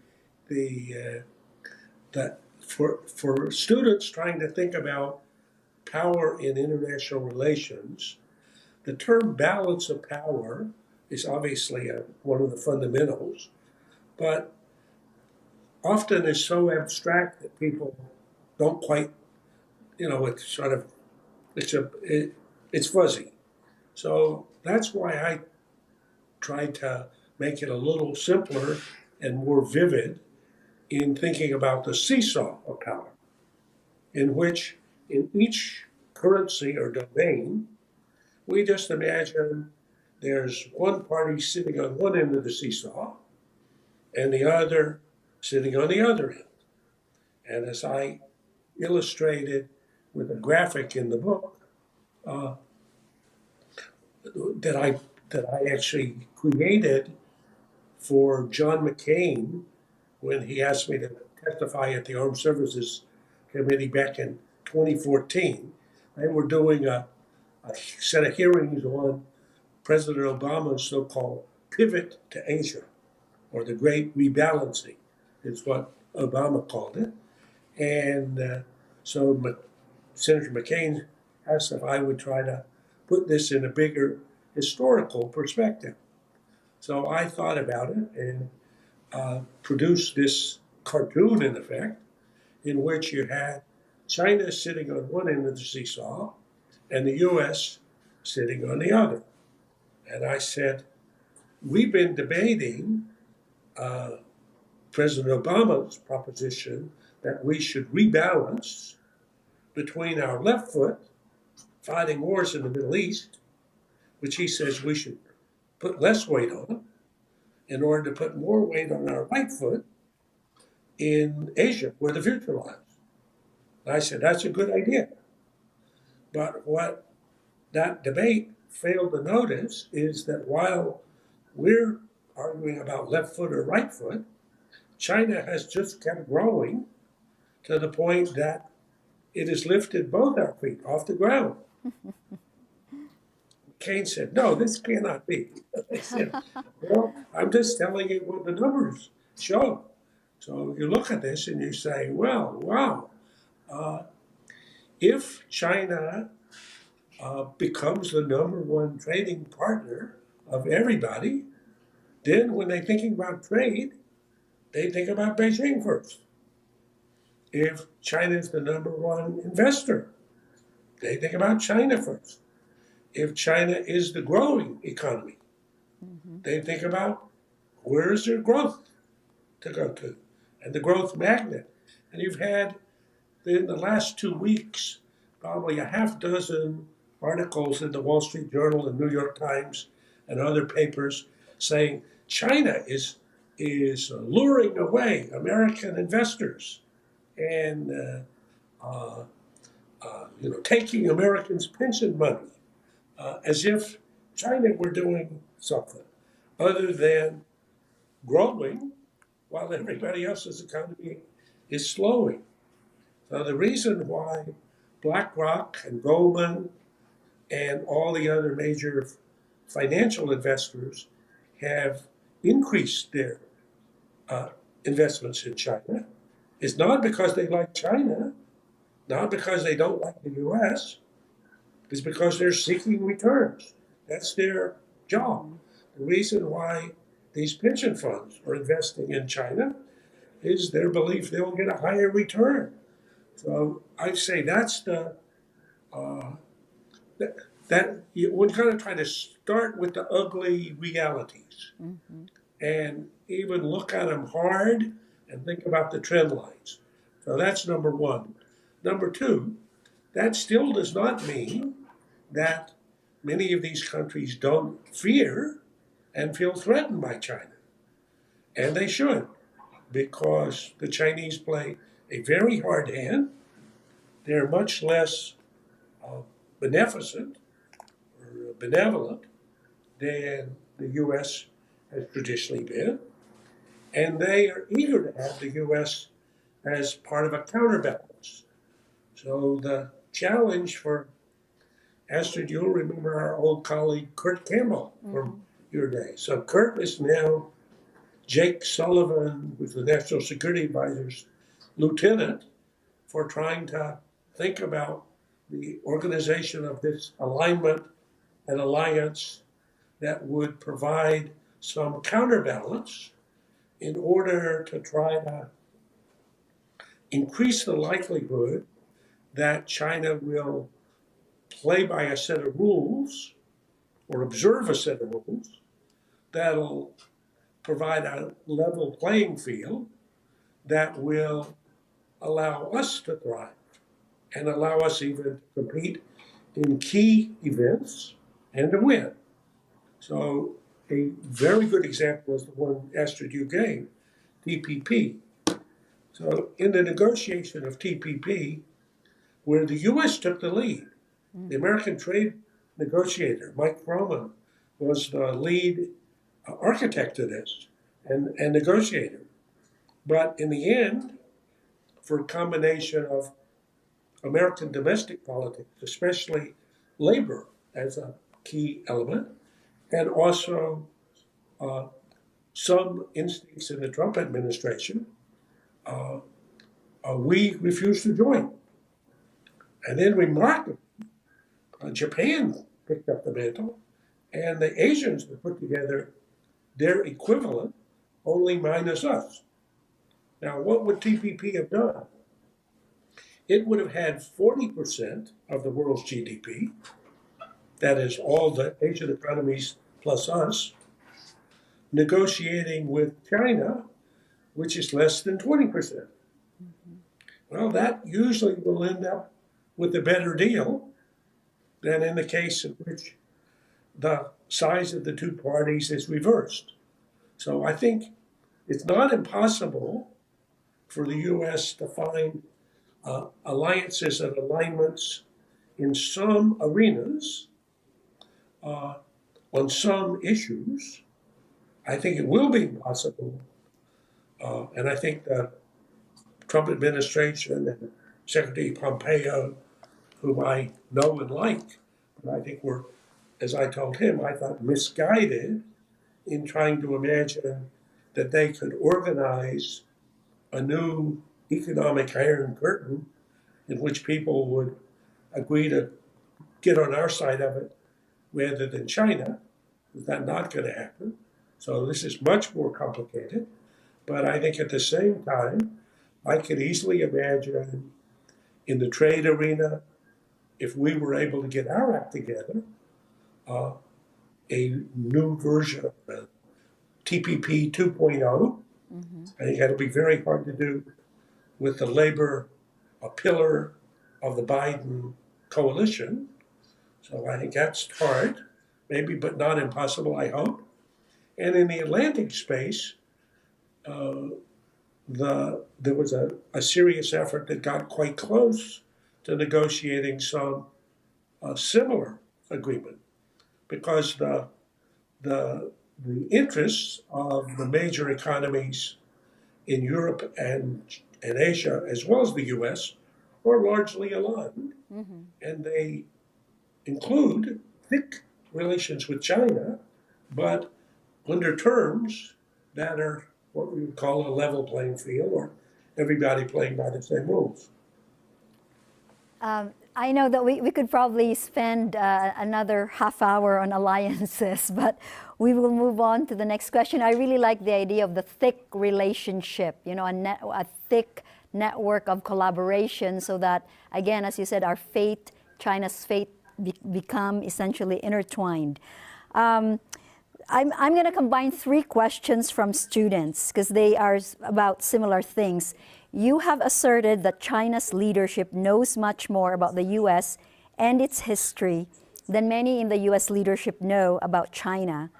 that for students trying to think about power in international relations, the term balance of power is obviously one of the fundamentals, but often is so abstract that people don't quite, it's sort of, it's fuzzy. So that's why I tried to make it a little simpler and more vivid in thinking about the seesaw of power, in which in each currency or domain, we just imagine there's one party sitting on one end of the seesaw and the other sitting on the other end. And as I illustrated with a graphic in the book uh, that I actually created for John McCain when he asked me to testify at the Armed Services Committee back in 2014. They were doing a set of hearings on President Obama's so-called pivot to Asia, or the Great Rebalancing, is what Obama called it. And so Senator McCain asked if I would try to put this in a bigger historical perspective. So I thought about it and produced this cartoon, in effect, in which you had China sitting on one end of the seesaw and the US sitting on the other. And I said, we've been debating President Obama's proposition that we should rebalance between our left foot fighting wars in the Middle East, which he says we should put less weight on, in order to put more weight on our right foot in Asia, where the future lies. And I said, that's a good idea. But what that debate failed to notice is that while we're arguing about left foot or right foot, China has just kept growing to the point that it has lifted both our feet off the ground. Keynes said, no, this cannot be. I said, well, I'm just telling you what the numbers show. So you look at this and you say, well, wow, if China becomes the number one trading partner of everybody, then when they're thinking about trade, they think about Beijing first. If China is the number one investor, they think about China first. If China is the growing economy, they think about where is their growth to go to, and the growth magnet. And you've had, in the last 2 weeks, probably a half dozen articles in the Wall Street Journal and New York Times and other papers saying China is luring away American investors and taking Americans' pension money, as if China were doing something other than growing while everybody else's economy is slowing. So the reason why BlackRock and Goldman and all the other major financial investors have increased their investments in China is not because they like China, not because they don't like the US, it's because they're seeking returns. That's their job. The reason why these pension funds are investing in China is their belief they'll get a higher return. So I say that's we're going to try to start with the ugly realities and even look at them hard and think about the trend lines. So that's number one. Number two, that still does not mean that many of these countries don't fear and feel threatened by China. And they should, because the Chinese play a very hard hand. They're much less beneficent or benevolent than the US has traditionally been. And they are eager to have the U.S. as part of a counterbalance. So the challenge for Astrid, you'll remember our old colleague Kurt Campbell from your day. So Kurt is now Jake Sullivan, who's the National Security Advisor's lieutenant, for trying to think about the organization of this alignment and alliance that would provide some counterbalance in order to try to increase the likelihood that China will play by a set of rules or observe a set of rules that'll provide a level playing field that will allow us to thrive and allow us even to compete in key events and to win. So a very good example is the one, Astrid, you gave, TPP. So in the negotiation of TPP, where the U.S. took the lead, the American trade negotiator, Mike Froman, was the lead architect of this and negotiator. But in the end, for a combination of American domestic politics, especially labor as a key element, and also some instincts in the Trump administration, we refused to join. And then remarkably, Japan picked up the mantle, and the Asians have put together their equivalent, only minus us. Now, what would TPP have done? It would have had 40% of the world's GDP, that is all the Asian economies plus us, negotiating with China, which is less than 20%. Well, that usually will end up with a better deal than in the case in which the size of the two parties is reversed. So I think it's not impossible for the U.S. to find alliances and alignments in some arenas, on some issues. I think it will be possible, and I think the Trump administration and Secretary Pompeo, whom I know and like, but I think were, as I told him, I thought misguided in trying to imagine that they could organize a new economic iron curtain in which people would agree to get on our side of it rather than China. Is that not going to happen? So this is much more complicated. But I think at the same time, I could easily imagine in the trade arena, if we were able to get our act together, a new version of TPP 2.0. I think that'll be very hard to do with the labor, a pillar of the Biden coalition. So I think that's hard, maybe, but not impossible, I hope. And in the Atlantic space, there was a serious effort that got quite close to negotiating some similar agreement, because the interests of the major economies in Europe and Asia, as well as the U.S., are largely aligned, and they include thick relations with China, but under terms that are what we would call a level playing field, or everybody playing by the same rules. I know that we could probably spend another half hour on alliances, but we will move on to the next question. I really like the idea of the thick relationship, you know, a thick network of collaboration, so that, again, as you said, our fate, China's fate, become essentially intertwined. I'm going to combine three questions from students because they are about similar things. You have asserted that China's leadership knows much more about the U.S. and its history than many in the U.S. leadership know about China.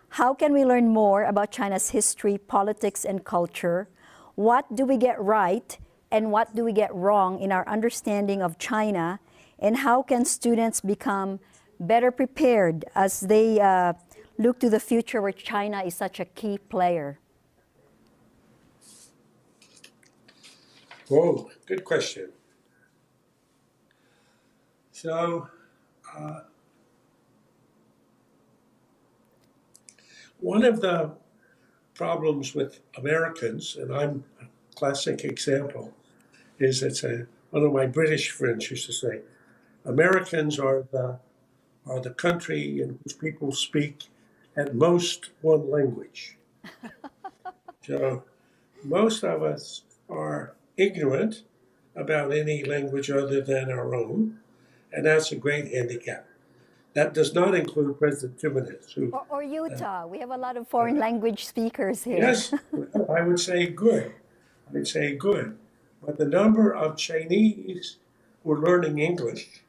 How can we learn more about China's history, politics, and culture? What do we get right and what do we get wrong in our understanding of China? And how can students become better prepared as they look to the future where China is such a key player? Whoa, good question. So, one of the problems with Americans, and I'm a classic example, is one of my British friends used to say, Americans are the country in which people speak at most one language. So most of us are ignorant about any language other than our own, and that's a great handicap. That does not include President Jimenez, who, Or Utah. We have a lot of foreign language speakers here. yes, I would say good. I'd say good. But the number of Chinese who are learning English,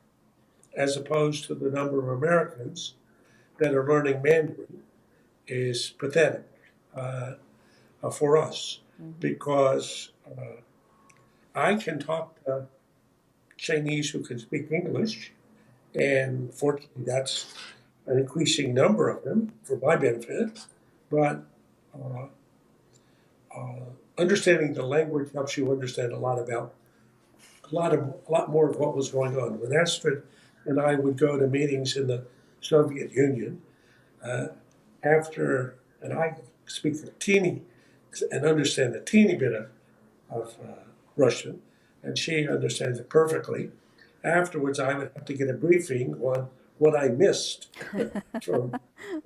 as opposed to the number of Americans that are learning Mandarin, is pathetic for us because I can talk to Chinese who can speak English, and fortunately, that's an increasing number of them for my benefit. But uh, understanding the language helps you understand a lot more of what was going on. When Astrid and I would go to meetings in the Soviet Union, uh, and I speak a teeny and understand a teeny bit of Russian, and she understands it perfectly. Afterwards, I would have to get a briefing on what I missed from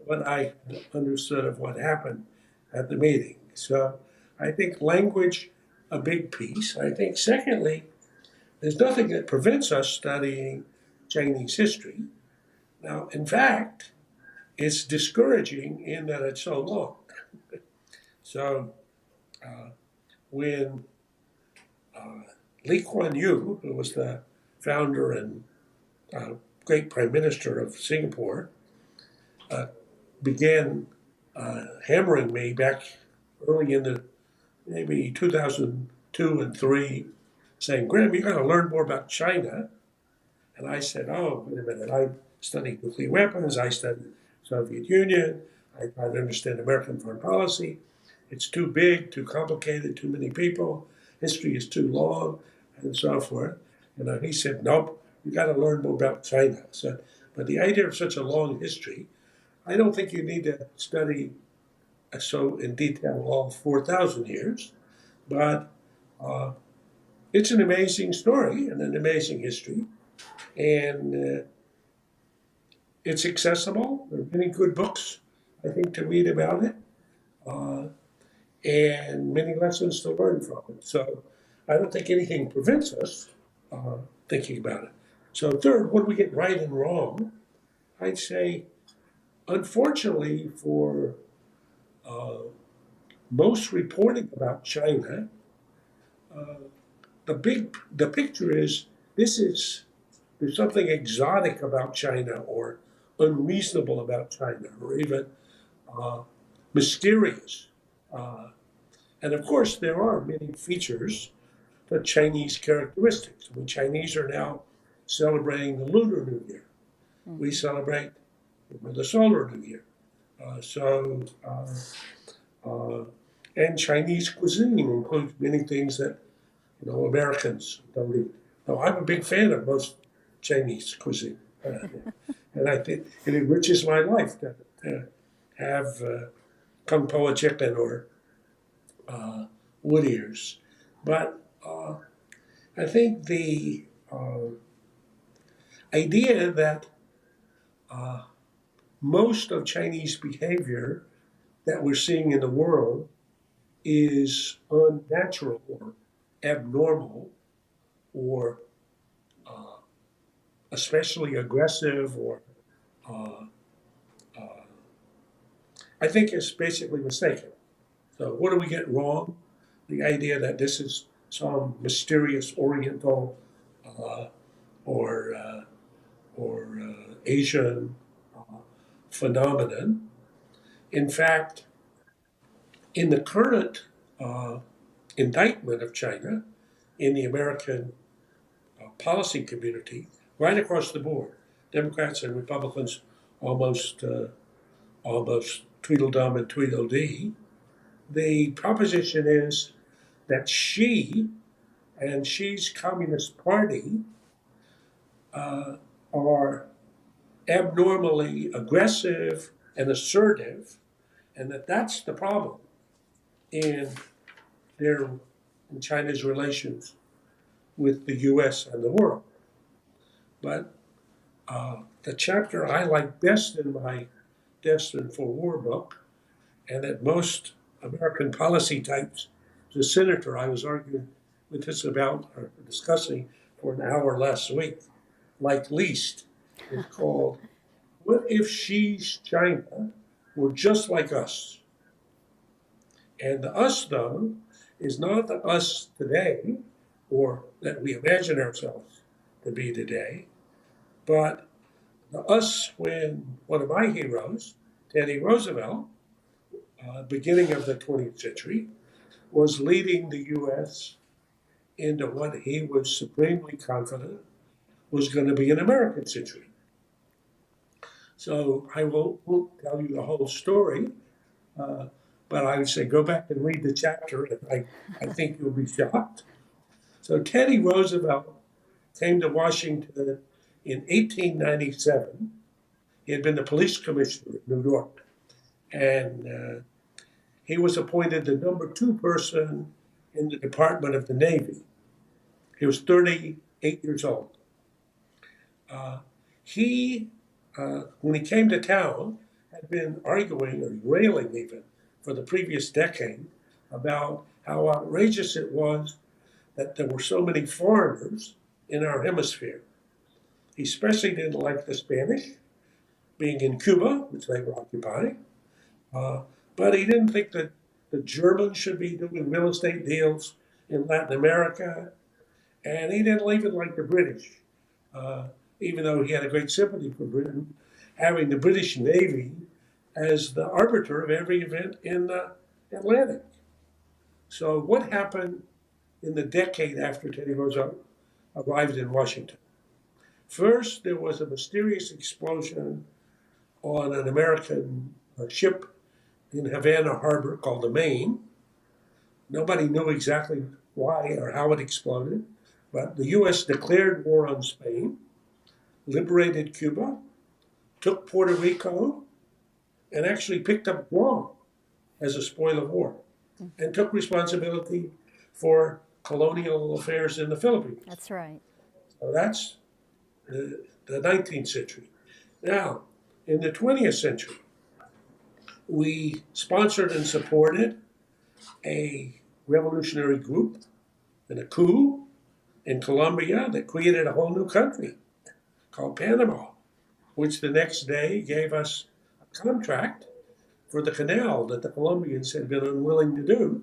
what I understood of what happened at the meeting. So I think language, a big piece. I think, secondly, there's nothing that prevents us studying Chinese history. Now, in fact, it's discouraging in that it's so long. So when Lee Kuan Yew, who was the founder and great prime minister of Singapore, began hammering me back early in the maybe 2002 and 3, saying, Graham, you got to learn more about China. And I said, oh, wait a minute, I studied nuclear weapons, I studied Soviet Union, I try to understand American foreign policy. It's too big, too complicated, too many people, history is too long, and so forth. And he said, nope, you got to learn more about China. So, but the idea of such a long history, I don't think you need to study so in detail all 4,000 years, but it's an amazing story and an amazing history, and it's accessible. There are many good books, I think, to read about it, and many lessons to learn from it. So I don't think anything prevents us thinking about it. So third, what do we get right and wrong? I'd say, unfortunately, for most reporting about China, the picture is there's something exotic about China or unreasonable about China or even mysterious. And of course, there are many features to Chinese characteristics. I mean, Chinese are now celebrating the Lunar New Year. We celebrate the Solar New Year. And Chinese cuisine includes many things that Americans don't eat. Now, I'm a big fan of most Chinese cuisine, and I think it enriches my life to have kung pao chicken or wood ears. But I think the idea that most of Chinese behavior that we're seeing in the world is unnatural or abnormal or especially aggressive or I think is basically mistaken. So what do we get wrong? The idea that this is some mysterious Oriental or Asian phenomenon. In fact, in the current indictment of China in the American policy community, right across the board, Democrats and Republicans almost Tweedledum and Tweedledee. The proposition is that Xi and Xi's Communist Party are abnormally aggressive and assertive, and that's the problem in their in China's relations with the U.S. and the world. But the chapter I like best in my Destined for War book, and that most American policy types, as a senator, I was arguing with this about, or discussing for an hour last week, like least, is called What If Xi's China Were Just Like Us? And the us, though, is not the us today, or that we imagine ourselves to be today, but the us when one of my heroes, Teddy Roosevelt, beginning of the 20th century, was leading the U.S. into what he was supremely confident was going to be an American century. So I won't tell you the whole story, but I would say go back and read the chapter, and I think you'll be shocked. So Teddy Roosevelt came to Washington in 1897. He had been the police commissioner in New York, and he was appointed the number 2 person in the Department of the Navy. He was 38 years old. He, when he came to town, had been arguing or railing even for the previous decade about how outrageous it was that there were so many foreigners in our hemisphere. He especially didn't like the Spanish being in Cuba, which they were occupying, but he didn't think that the Germans should be doing real estate deals in Latin America, and he didn't even like the British, even though he had a great sympathy for Britain, having the British Navy as the arbiter of every event in the Atlantic. So what happened in the decade after Teddy Roosevelt arrived in Washington? First, there was a mysterious explosion on an American ship in Havana Harbor called the Maine. Nobody knew exactly why or how it exploded, but the U.S. declared war on Spain, liberated Cuba, took Puerto Rico, and actually picked up Guam as a spoil of war, and took responsibility for colonial affairs in the Philippines. That's right. So that's the 19th century. Now, in the 20th century, we sponsored and supported a revolutionary group and a coup in Colombia that created a whole new country called Panama, which the next day gave us a contract for the canal that the Colombians had been unwilling to do,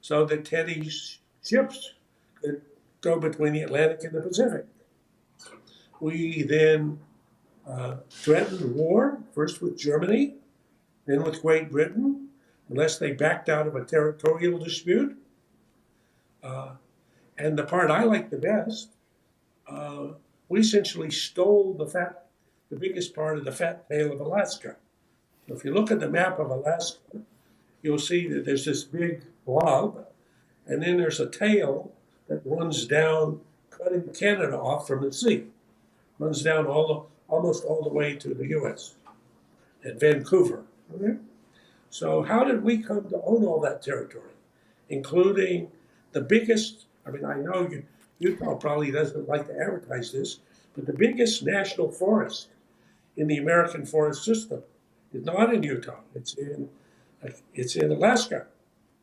so that Teddy's ships could go between the Atlantic and the Pacific. We then threatened war, first with Germany, then with Great Britain, unless they backed out of a territorial dispute. And the part I like the best, we essentially stole the biggest part of the fat tail of Alaska. So if you look at the map of Alaska, you'll see that there's this big blob, and then there's a tail that runs down, cutting Canada off from the sea, runs down almost all the way to the U.S. at Vancouver. Okay? So how did we come to own all that territory, including the biggest, I mean, I know Utah probably doesn't like to advertise this, but the biggest national forest in the American forest system is not in Utah. It's in Alaska.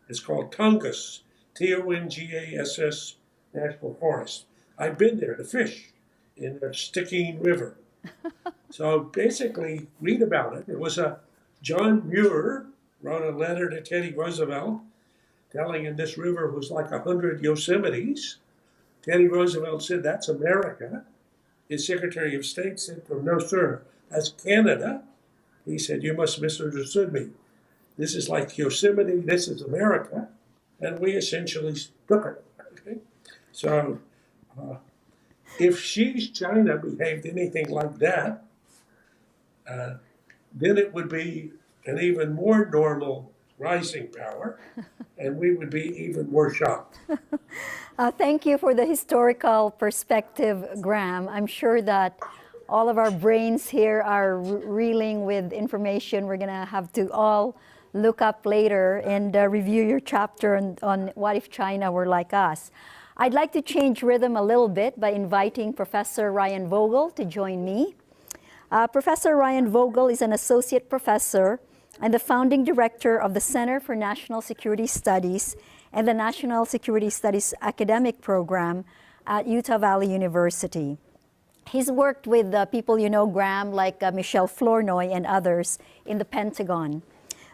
It's called Tongass, Tongass National Forest. I've been there to fish in the Stickeen River. So basically, read about it. It was John Muir wrote a letter to Teddy Roosevelt telling him this river was like 100 Yosemites. Teddy Roosevelt said, "That's America." His Secretary of State said to him, "No, sir, that's Canada." He said, "You must have misunderstood me. This is like Yosemite, this is America." And we essentially took it. Okay? So if Xi's China behaved anything like that, then it would be an even more normal rising power, and we would be even more shocked. Thank you for the historical perspective, Graham. I'm sure that all of our brains here are reeling with information we're going to have to all look up later and review your chapter on what if China were like us. I'd like to change rhythm a little bit by inviting Professor Ryan Vogel to join me. Professor Ryan Vogel is an associate professor and the founding director of the Center for National Security Studies and the National Security Studies academic program at Utah Valley University. He's worked with people you know, Graham, like Michelle Flournoy and others in the Pentagon.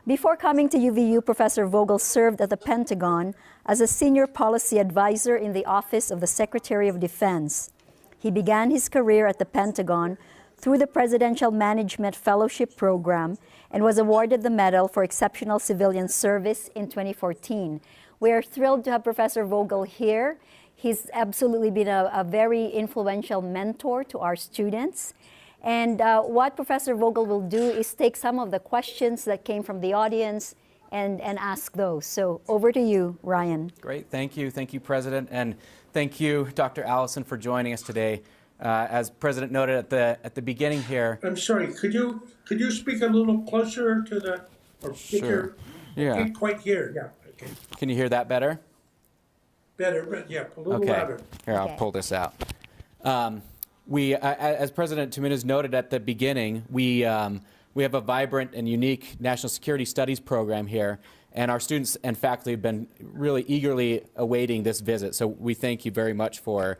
Before coming to UVU, Professor Vogel served at the Pentagon as a senior policy advisor in the Office of the Secretary of Defense. He began his career at the Pentagon through the Presidential Management Fellowship Program and was awarded the Medal for Exceptional Civilian Service in 2014. We are thrilled to have Professor Vogel here. He's absolutely been a very influential mentor to our students. And what Professor Vogel will do is take some of the questions that came from the audience and ask those. So over to you, Ryan. Great, thank you. Thank you, President. And thank you, Dr. Allison, for joining us today. As President noted at the beginning here. I'm sorry, could you speak a little closer to the, or Sure. Yeah. I can't quite hear, yeah, okay. Can you hear that better? Better, but yeah, a little Okay. louder. Here, I'll Okay. pull this out. As President Tuminez noted at the beginning, we have a vibrant and unique national security studies program here, and our students and faculty have been really eagerly awaiting this visit. So we thank you very much for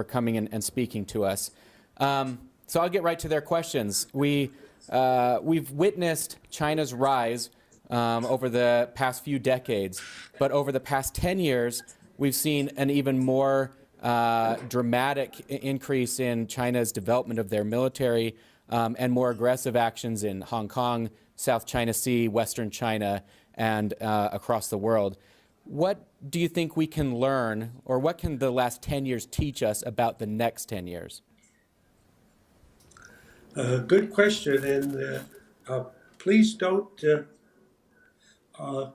coming and speaking to us. So I'll get right to their questions. We've witnessed China's rise over the past few decades, but over the past 10 years, we've seen an even more dramatic increase in China's development of their military and more aggressive actions in Hong Kong, South China Sea, Western China, and across the world. What do you think we can learn, or what can the last 10 years teach us about the next 10 years? Good question, and please don't, I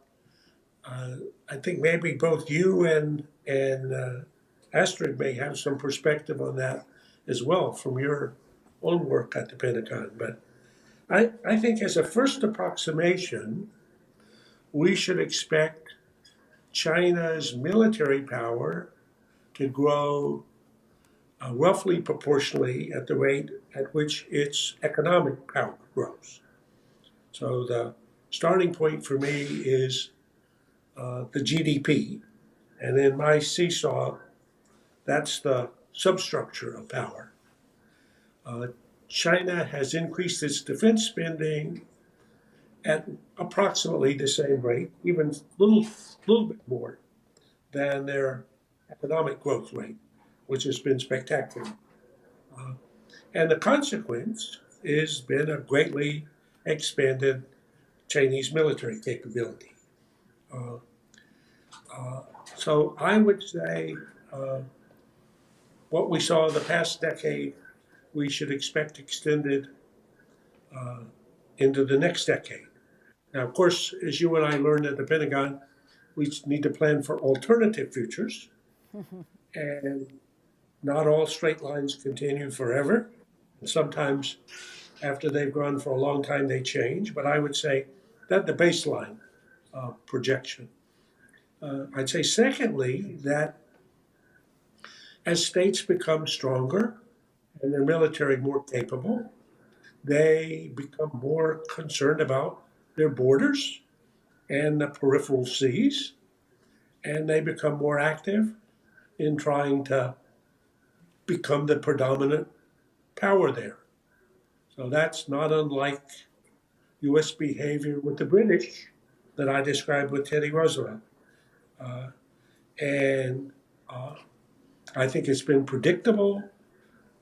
think maybe both you and Astrid may have some perspective on that as well from your own work at the Pentagon. But I think as a first approximation, we should expect China's military power to grow roughly proportionally at the rate at which its economic power grows. So the starting point for me is the GDP, and in my seesaw, that's the substructure of power. China has increased its defense spending at approximately the same rate, even a little bit more than their economic growth rate, which has been spectacular. And the consequence has been a greatly expanded Chinese military capability. So I would say what we saw the past decade, we should expect extended into the next decade. Now, of course, as you and I learned at the Pentagon, we need to plan for alternative futures. And not all straight lines continue forever. And sometimes after they've gone for a long time, they change. But I would say that the baseline projection. I'd say secondly, that as states become stronger and their military more capable, they become more concerned about their borders and the peripheral seas, and they become more active in trying to become the predominant power there. So that's not unlike U.S. behavior with the British that I described with Teddy Roosevelt. And I think it's been predictable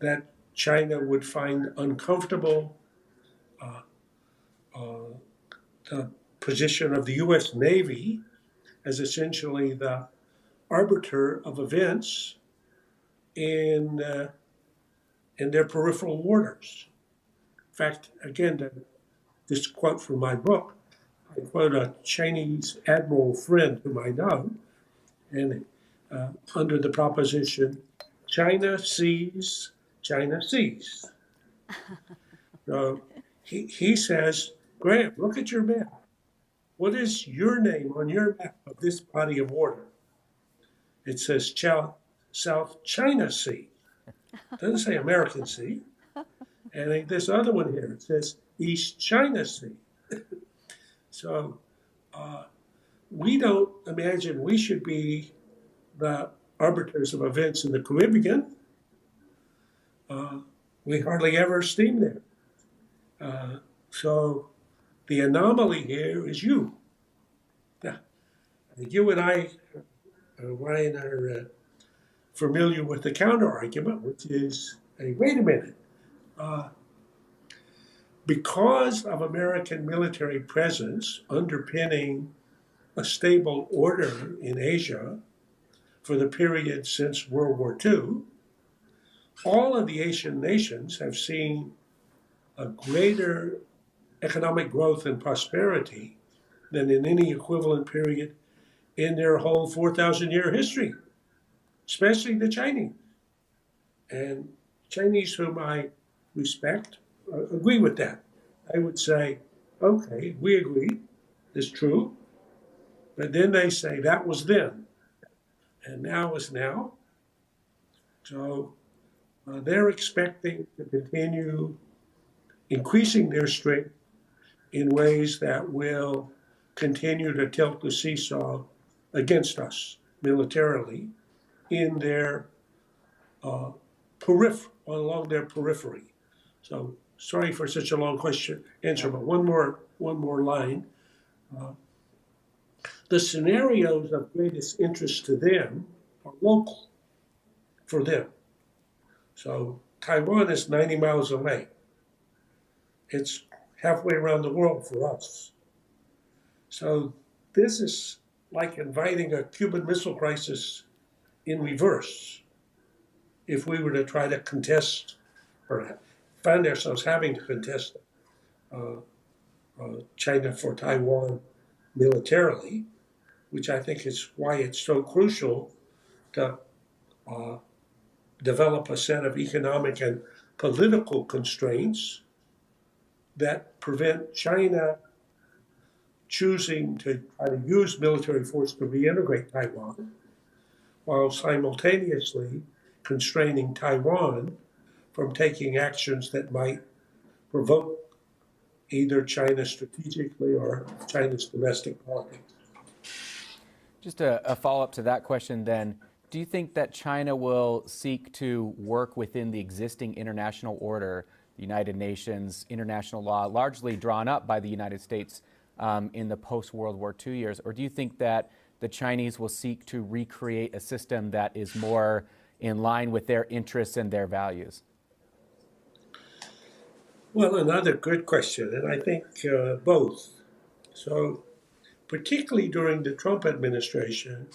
that China would find uncomfortable the position of the U.S. Navy as essentially the arbiter of events in their peripheral waters. In fact, again, this quote from my book, I quote a Chinese admiral friend whom I know, and under the proposition, China sees, China sees. So he says, Graham, look at your map. What is your name on your map of this body of water? It says South China Sea. It doesn't say American Sea. And this other one here, it says East China Sea. So we don't imagine we should be the arbiters of events in the Caribbean. We hardly ever steam there. So the anomaly here is you. Now, you and I, Ryan, are familiar with the counter argument, which is, hey, wait a minute. Because of American military presence underpinning a stable order in Asia for the period since World War II, all of the Asian nations have seen a greater economic growth and prosperity than in any equivalent period in their whole 4,000-year history, especially the Chinese. And Chinese whom I respect agree with that. I would say, okay, we agree, it's true. But then they say that was then, and now is now. So they're expecting to continue increasing their strength in ways that will continue to tilt the seesaw against us militarily in their along their periphery. So sorry for such a long answer, but one more line. The scenarios of greatest interest to them are local for them. So Taiwan is 90 miles away. It's halfway around the world for us. So this is like inviting a Cuban Missile Crisis in reverse. If we were to try to contest or find ourselves having to contest China for Taiwan militarily, which I think is why it's so crucial to develop a set of economic and political constraints that prevent China choosing to try to use military force to reintegrate Taiwan, while simultaneously constraining Taiwan from taking actions that might provoke either China strategically or China's domestic politics. Just a follow-up to that question then. Do you think that China will seek to work within the existing international order, the United Nations, international law, largely drawn up by the United States in the post-World War II years? Or do you think that the Chinese will seek to recreate a system that is more in line with their interests and their values? Well, another good question, and I think both. So, particularly during the Trump administration,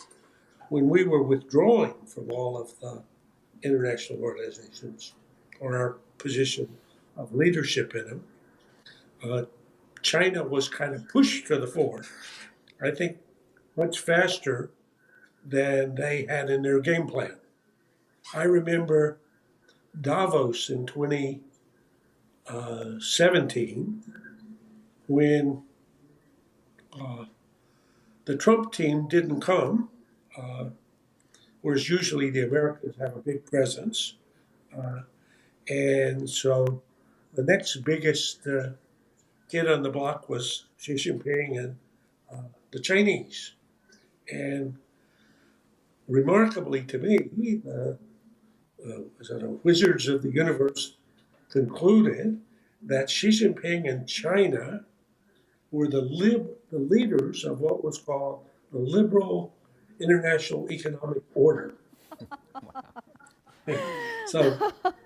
when we were withdrawing from all of the international organizations or our position of leadership in them, China was kind of pushed to the fore, I think much faster than they had in their game plan. I remember Davos in 2017 when the Trump team didn't come, whereas usually the Americans have a big presence. And so the next biggest kid on the block was Xi Jinping and the Chinese. And remarkably to me, the wizards of the universe concluded that Xi Jinping and China were the leaders of what was called the liberal international economic order. So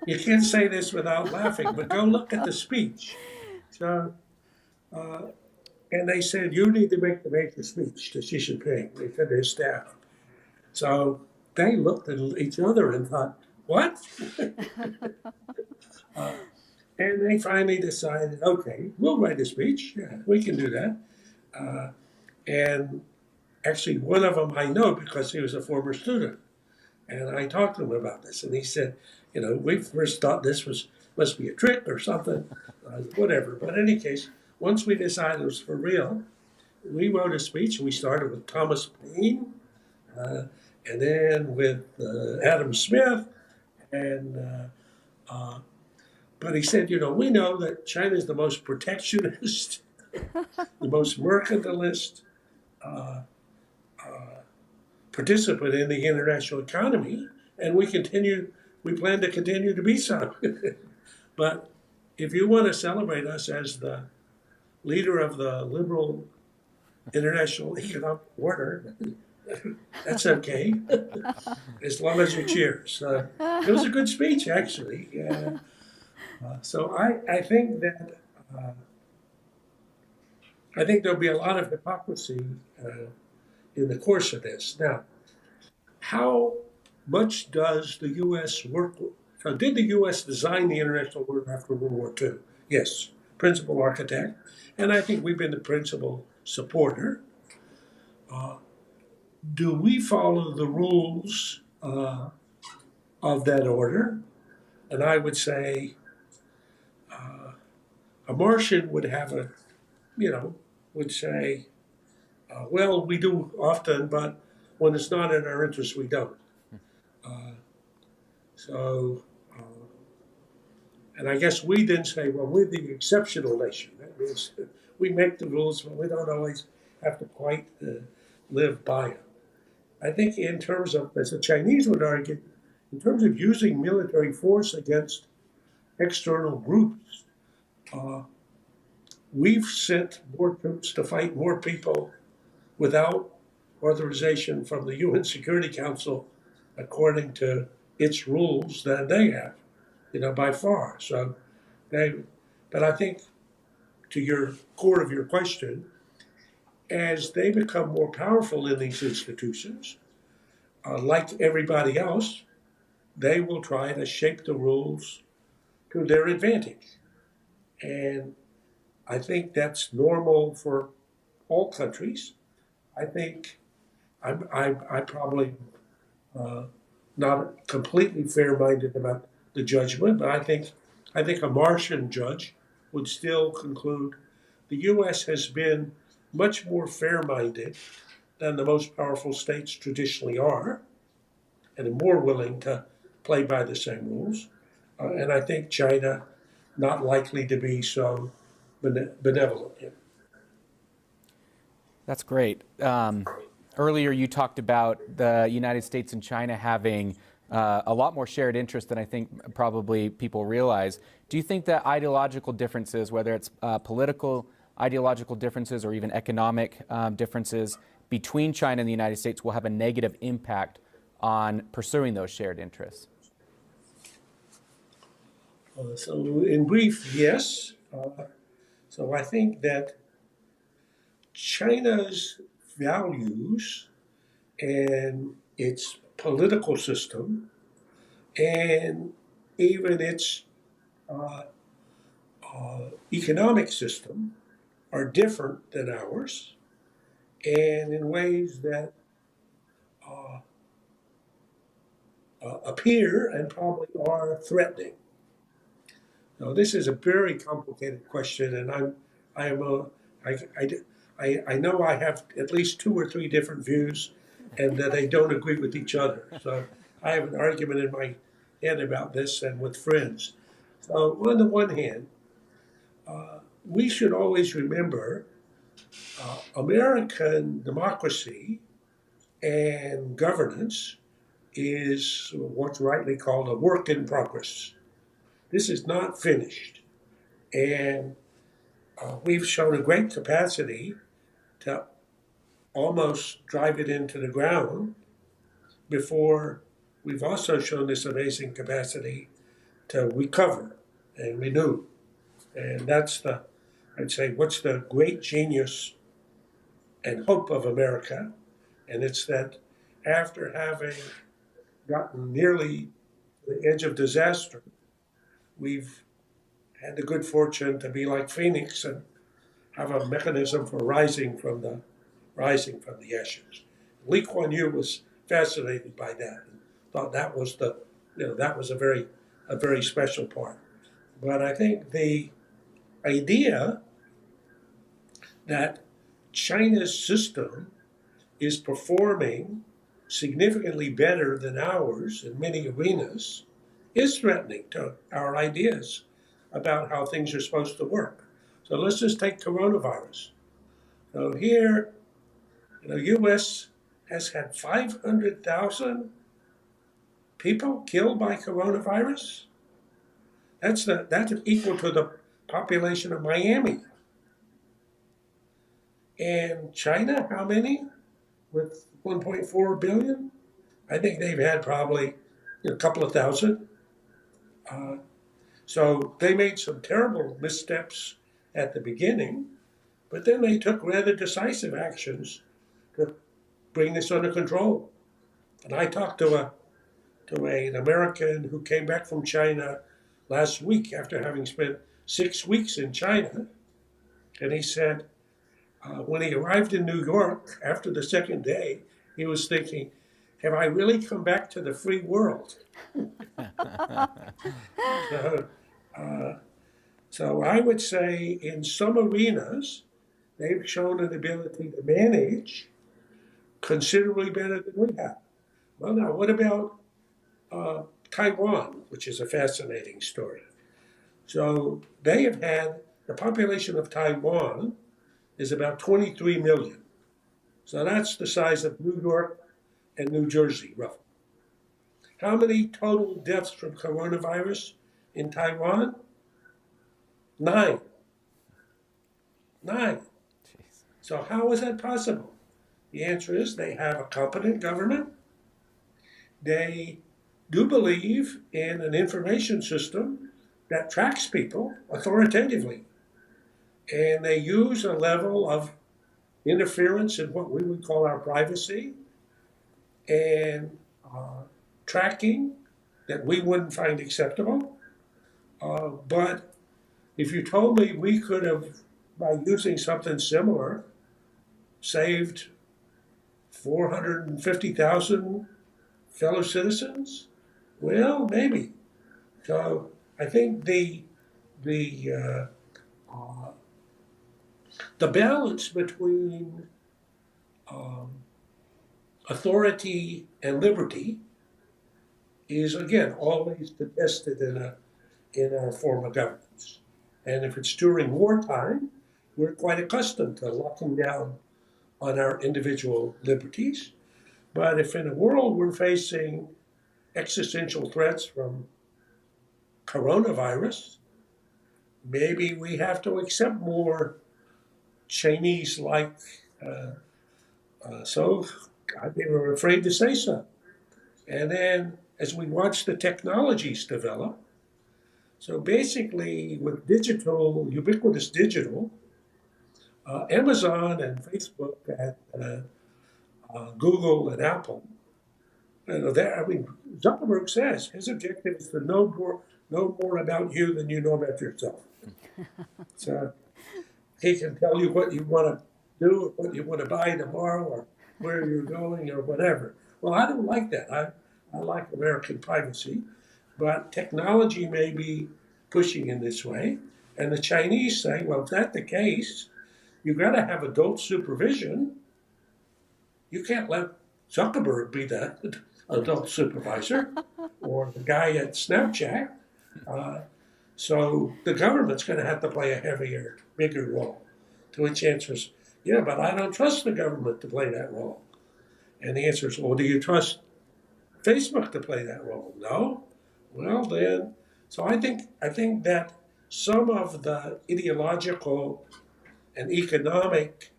you can't say this without laughing, but go look at the speech. So, and they said, you need to make the major speech to Xi Jinping. They said to his staff. So they looked at each other and thought, what? And they finally decided, okay, we'll write a speech. Yeah, we can do that. And actually, one of them I know because he was a former student. And I talked to him about this, and he said, we first thought must be a trick or something, whatever. But in any case, once we decided it was for real, we wrote a speech, and we started with Thomas Paine, and then with Adam Smith, and but he said, we know that China is the most protectionist, the most mercantilist participant in the international economy, and we plan to continue to be so. But if you want to celebrate us as the leader of the liberal international economic order, that's okay, as long as you cheer. So it was a good speech, actually. So I think that I think there'll be a lot of hypocrisy in the course of this. Now, how much does the U.S. work? So, did the U.S. design the international order after World War II? Yes, principal architect, and I think we've been the principal supporter. Do we follow the rules of that order? And I would say a Martian would have would say, well, we do often, but when it's not in our interest, we don't. So, and I guess we then say, well, we're the exceptional nation. That means we make the rules, but we don't always have to quite live by them. I think in terms of, as the Chinese would argue, in terms of using military force against external groups, we've sent more troops to fight more people without authorization from the UN Security Council, according to its rules, than they have, by far. So but I think to your core of your question, as they become more powerful in these institutions, like everybody else, they will try to shape the rules to their advantage. And I think that's normal for all countries. I think I probably not completely fair-minded about the judgment, but I think a Martian judge would still conclude the U.S. has been much more fair-minded than the most powerful states traditionally are, and are more willing to play by the same rules. And I think China not likely to be so benevolent. That's great. Earlier, you talked about the United States and China having a lot more shared interest than I think probably people realize. Do you think that ideological differences, whether it's political ideological differences or even economic differences between China and the United States will have a negative impact on pursuing those shared interests? So in brief, yes. So I think that China's values and its political system and even its economic system are different than ours, and in ways that appear and probably are threatening. Now, this is a very complicated question, and I know I have at least 2 or 3 different views, and that they don't agree with each other. So I have an argument in my head about this and with friends. So on the one hand, we should always remember American democracy and governance is what's rightly called a work in progress. This is not finished. And we've shown a great capacity to almost drive it into the ground before we've also shown this amazing capacity to recover and renew. And that's I'd say, what's the great genius and hope of America? And it's that after having gotten nearly to the edge of disaster, we've had the good fortune to be like Phoenix and have a mechanism for rising from the ashes. Lee Kuan Yew was fascinated by that and thought that was that was a very special part. But I think the idea that China's system is performing significantly better than ours in many arenas is threatening to our ideas about how things are supposed to work. So let's just take coronavirus. So here, the U.S. has had 500,000 people killed by coronavirus. That's equal to the population of Miami. And China, how many? With 1.4 billion? I think they've had probably a couple of thousand. So they made some terrible missteps at the beginning, but then they took rather decisive actions to bring this under control. And I talked to an American who came back from China last week after having spent 6 weeks in China, and he said when he arrived in New York after the second day, he was thinking, have I really come back to the free world? So I would say in some arenas, they've shown an ability to manage considerably better than we have. Well, now, what about Taiwan, which is a fascinating story? So they have had, the population of Taiwan is about 23 million. So that's the size of New York and New Jersey, roughly. How many total deaths from coronavirus in Taiwan? 9. 9. Jeez. So how is that possible? The answer is they have a competent government. They do believe in an information system that tracks people authoritatively. And they use a level of interference in what we would call our privacy and tracking that we wouldn't find acceptable. But if you told me we could have, by using something similar, saved 450,000 fellow citizens, well, maybe. So I think the balance between authority and liberty is again always tested in a form of governance. And if it's during wartime, we're quite accustomed to locking down on our individual liberties. But if in a world we're facing existential threats from coronavirus, maybe we have to accept more Chinese-like. So they were afraid to say so. And then as we watch the technologies develop, so basically with digital, ubiquitous digital, Amazon and Facebook and Google and Apple, Zuckerberg says his objective is to know more about you than you know about yourself. So he can tell you what you want to do, what you want to buy tomorrow, or where you're going, or whatever. Well, I don't like that. I like American privacy, but technology may be pushing in this way. And the Chinese say, well, if that's the case, you've got to have adult supervision. You can't let Zuckerberg be the adult supervisor or the guy at Snapchat. So the government's going to have to play a bigger role. To which answers, yeah, but I don't trust the government to play that role. And the answer is, well, do you trust Facebook to play that role? No. Well, then, so I think that some of the ideological and economic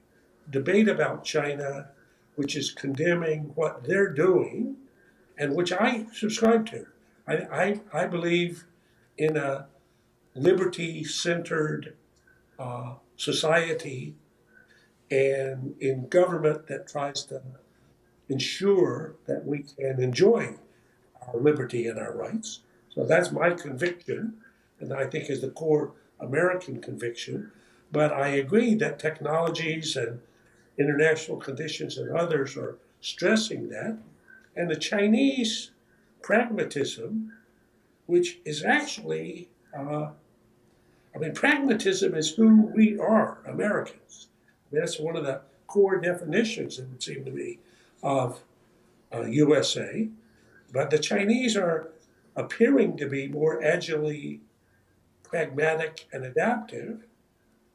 debate about China, which is condemning what they're doing, and which I subscribe to. I believe in a liberty-centered society and in government that tries to ensure that we can enjoy our liberty and our rights. So that's my conviction, and I think is the core American conviction. But I agree that technologies and international conditions and others are stressing that. And the Chinese pragmatism, which is actually, pragmatism is who we are, Americans. That's one of the core definitions, it would seem to me, of USA. But the Chinese are appearing to be more agilely pragmatic and adaptive,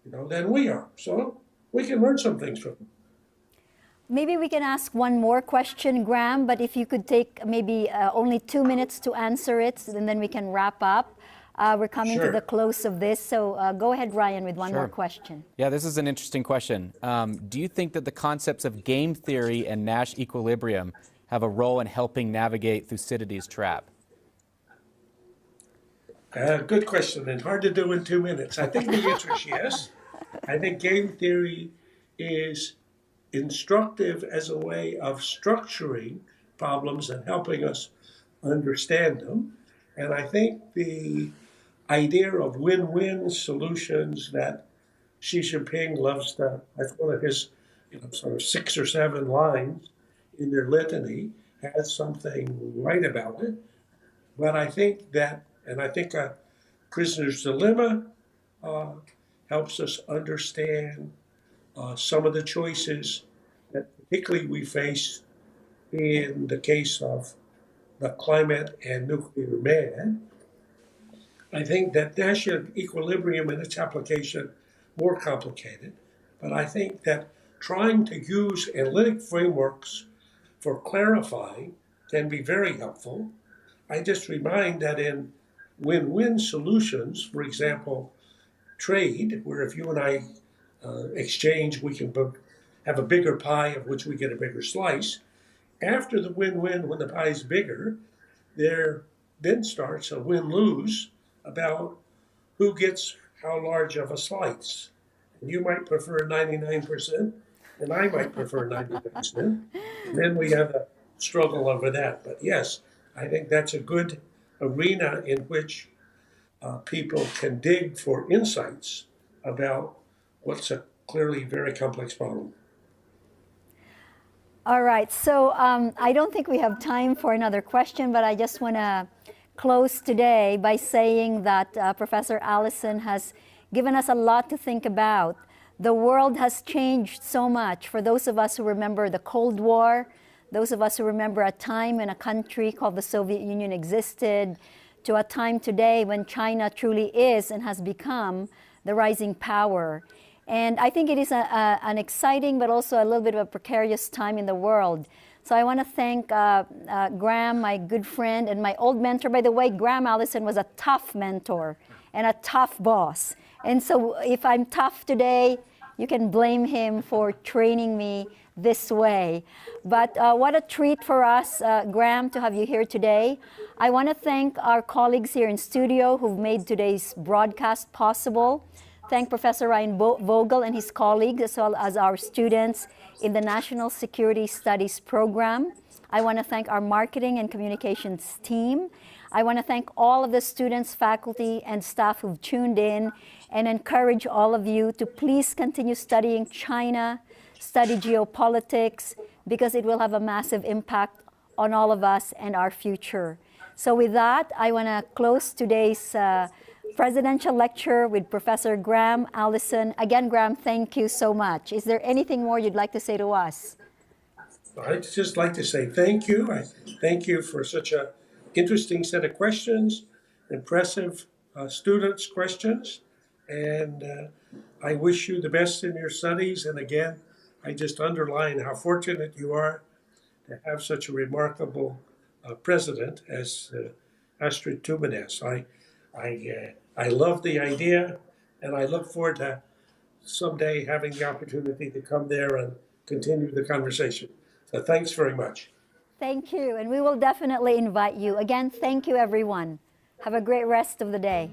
than we are. So we can learn some things from them. Maybe we can ask one more question, Graham, but if you could take maybe only 2 minutes to answer it, and then we can wrap up. We're coming to the close of this, so go ahead, Ryan, with one more question. Yeah, this is an interesting question. Do you think that the concepts of game theory and Nash equilibrium have a role in helping navigate Thucydides' trap? Good question, and hard to do in 2 minutes. I think the answer is yes. I think game theory is instructive as a way of structuring problems and helping us understand them. And I think the idea of win-win solutions that Xi Jinping loves to, that's one of his sort of 6 or 7 lines in their litany, has something right about it. But I think that, and I think a prisoner's dilemma helps us understand some of the choices that particularly we face in the case of the climate and nuclear man. I think that Nash equilibrium and its application more complicated, but I think that trying to use analytic frameworks for clarifying can be very helpful. I just remind that in win-win solutions, for example, trade, where if you and I exchange, we can have a bigger pie of which we get a bigger slice. After the win-win, when the pie is bigger, there then starts a win-lose about who gets how large of a slice. And you might prefer 99%, and I might prefer 99%. And then we have a struggle over that. But yes, I think that's a good arena in which people can dig for insights about what's a clearly very complex problem. All right, so I don't think we have time for another question, but I just want to close today by saying that Professor Allison has given us a lot to think about. The world has changed so much. For those of us who remember the Cold War, those of us who remember a time when a country called the Soviet Union existed, to a time today when China truly is and has become the rising power. And I think it is an exciting but also a little bit of a precarious time in the world. So I want to thank Graham, my good friend and my old mentor. By the way, Graham Allison was a tough mentor and a tough boss. And so if I'm tough today, you can blame him for training me this way. But what a treat for us, Graham, to have you here today. I want to thank our colleagues here in studio who've made today's broadcast possible. Thank Professor Ryan Vogel and his colleagues, as well as our students in the National Security Studies program. I want to thank our marketing and communications team. I want to thank all of the students, faculty, and staff who've tuned in, and encourage all of you to please continue studying China, study geopolitics, because it will have a massive impact on all of us and our future. So with that, I want to close today's presidential lecture with Professor Graham Allison. Again, Graham, thank you so much. Is there anything more you'd like to say to us? I'd just like to say thank you. I thank you for such an interesting set of questions, impressive students' questions, and I wish you the best in your studies. And again, I just underline how fortunate you are to have such a remarkable president as Astrid Tumenes. I love the idea, and I look forward to someday having the opportunity to come there and continue the conversation. So thanks very much. Thank you, and we will definitely invite you. Again, thank you, everyone. Have a great rest of the day.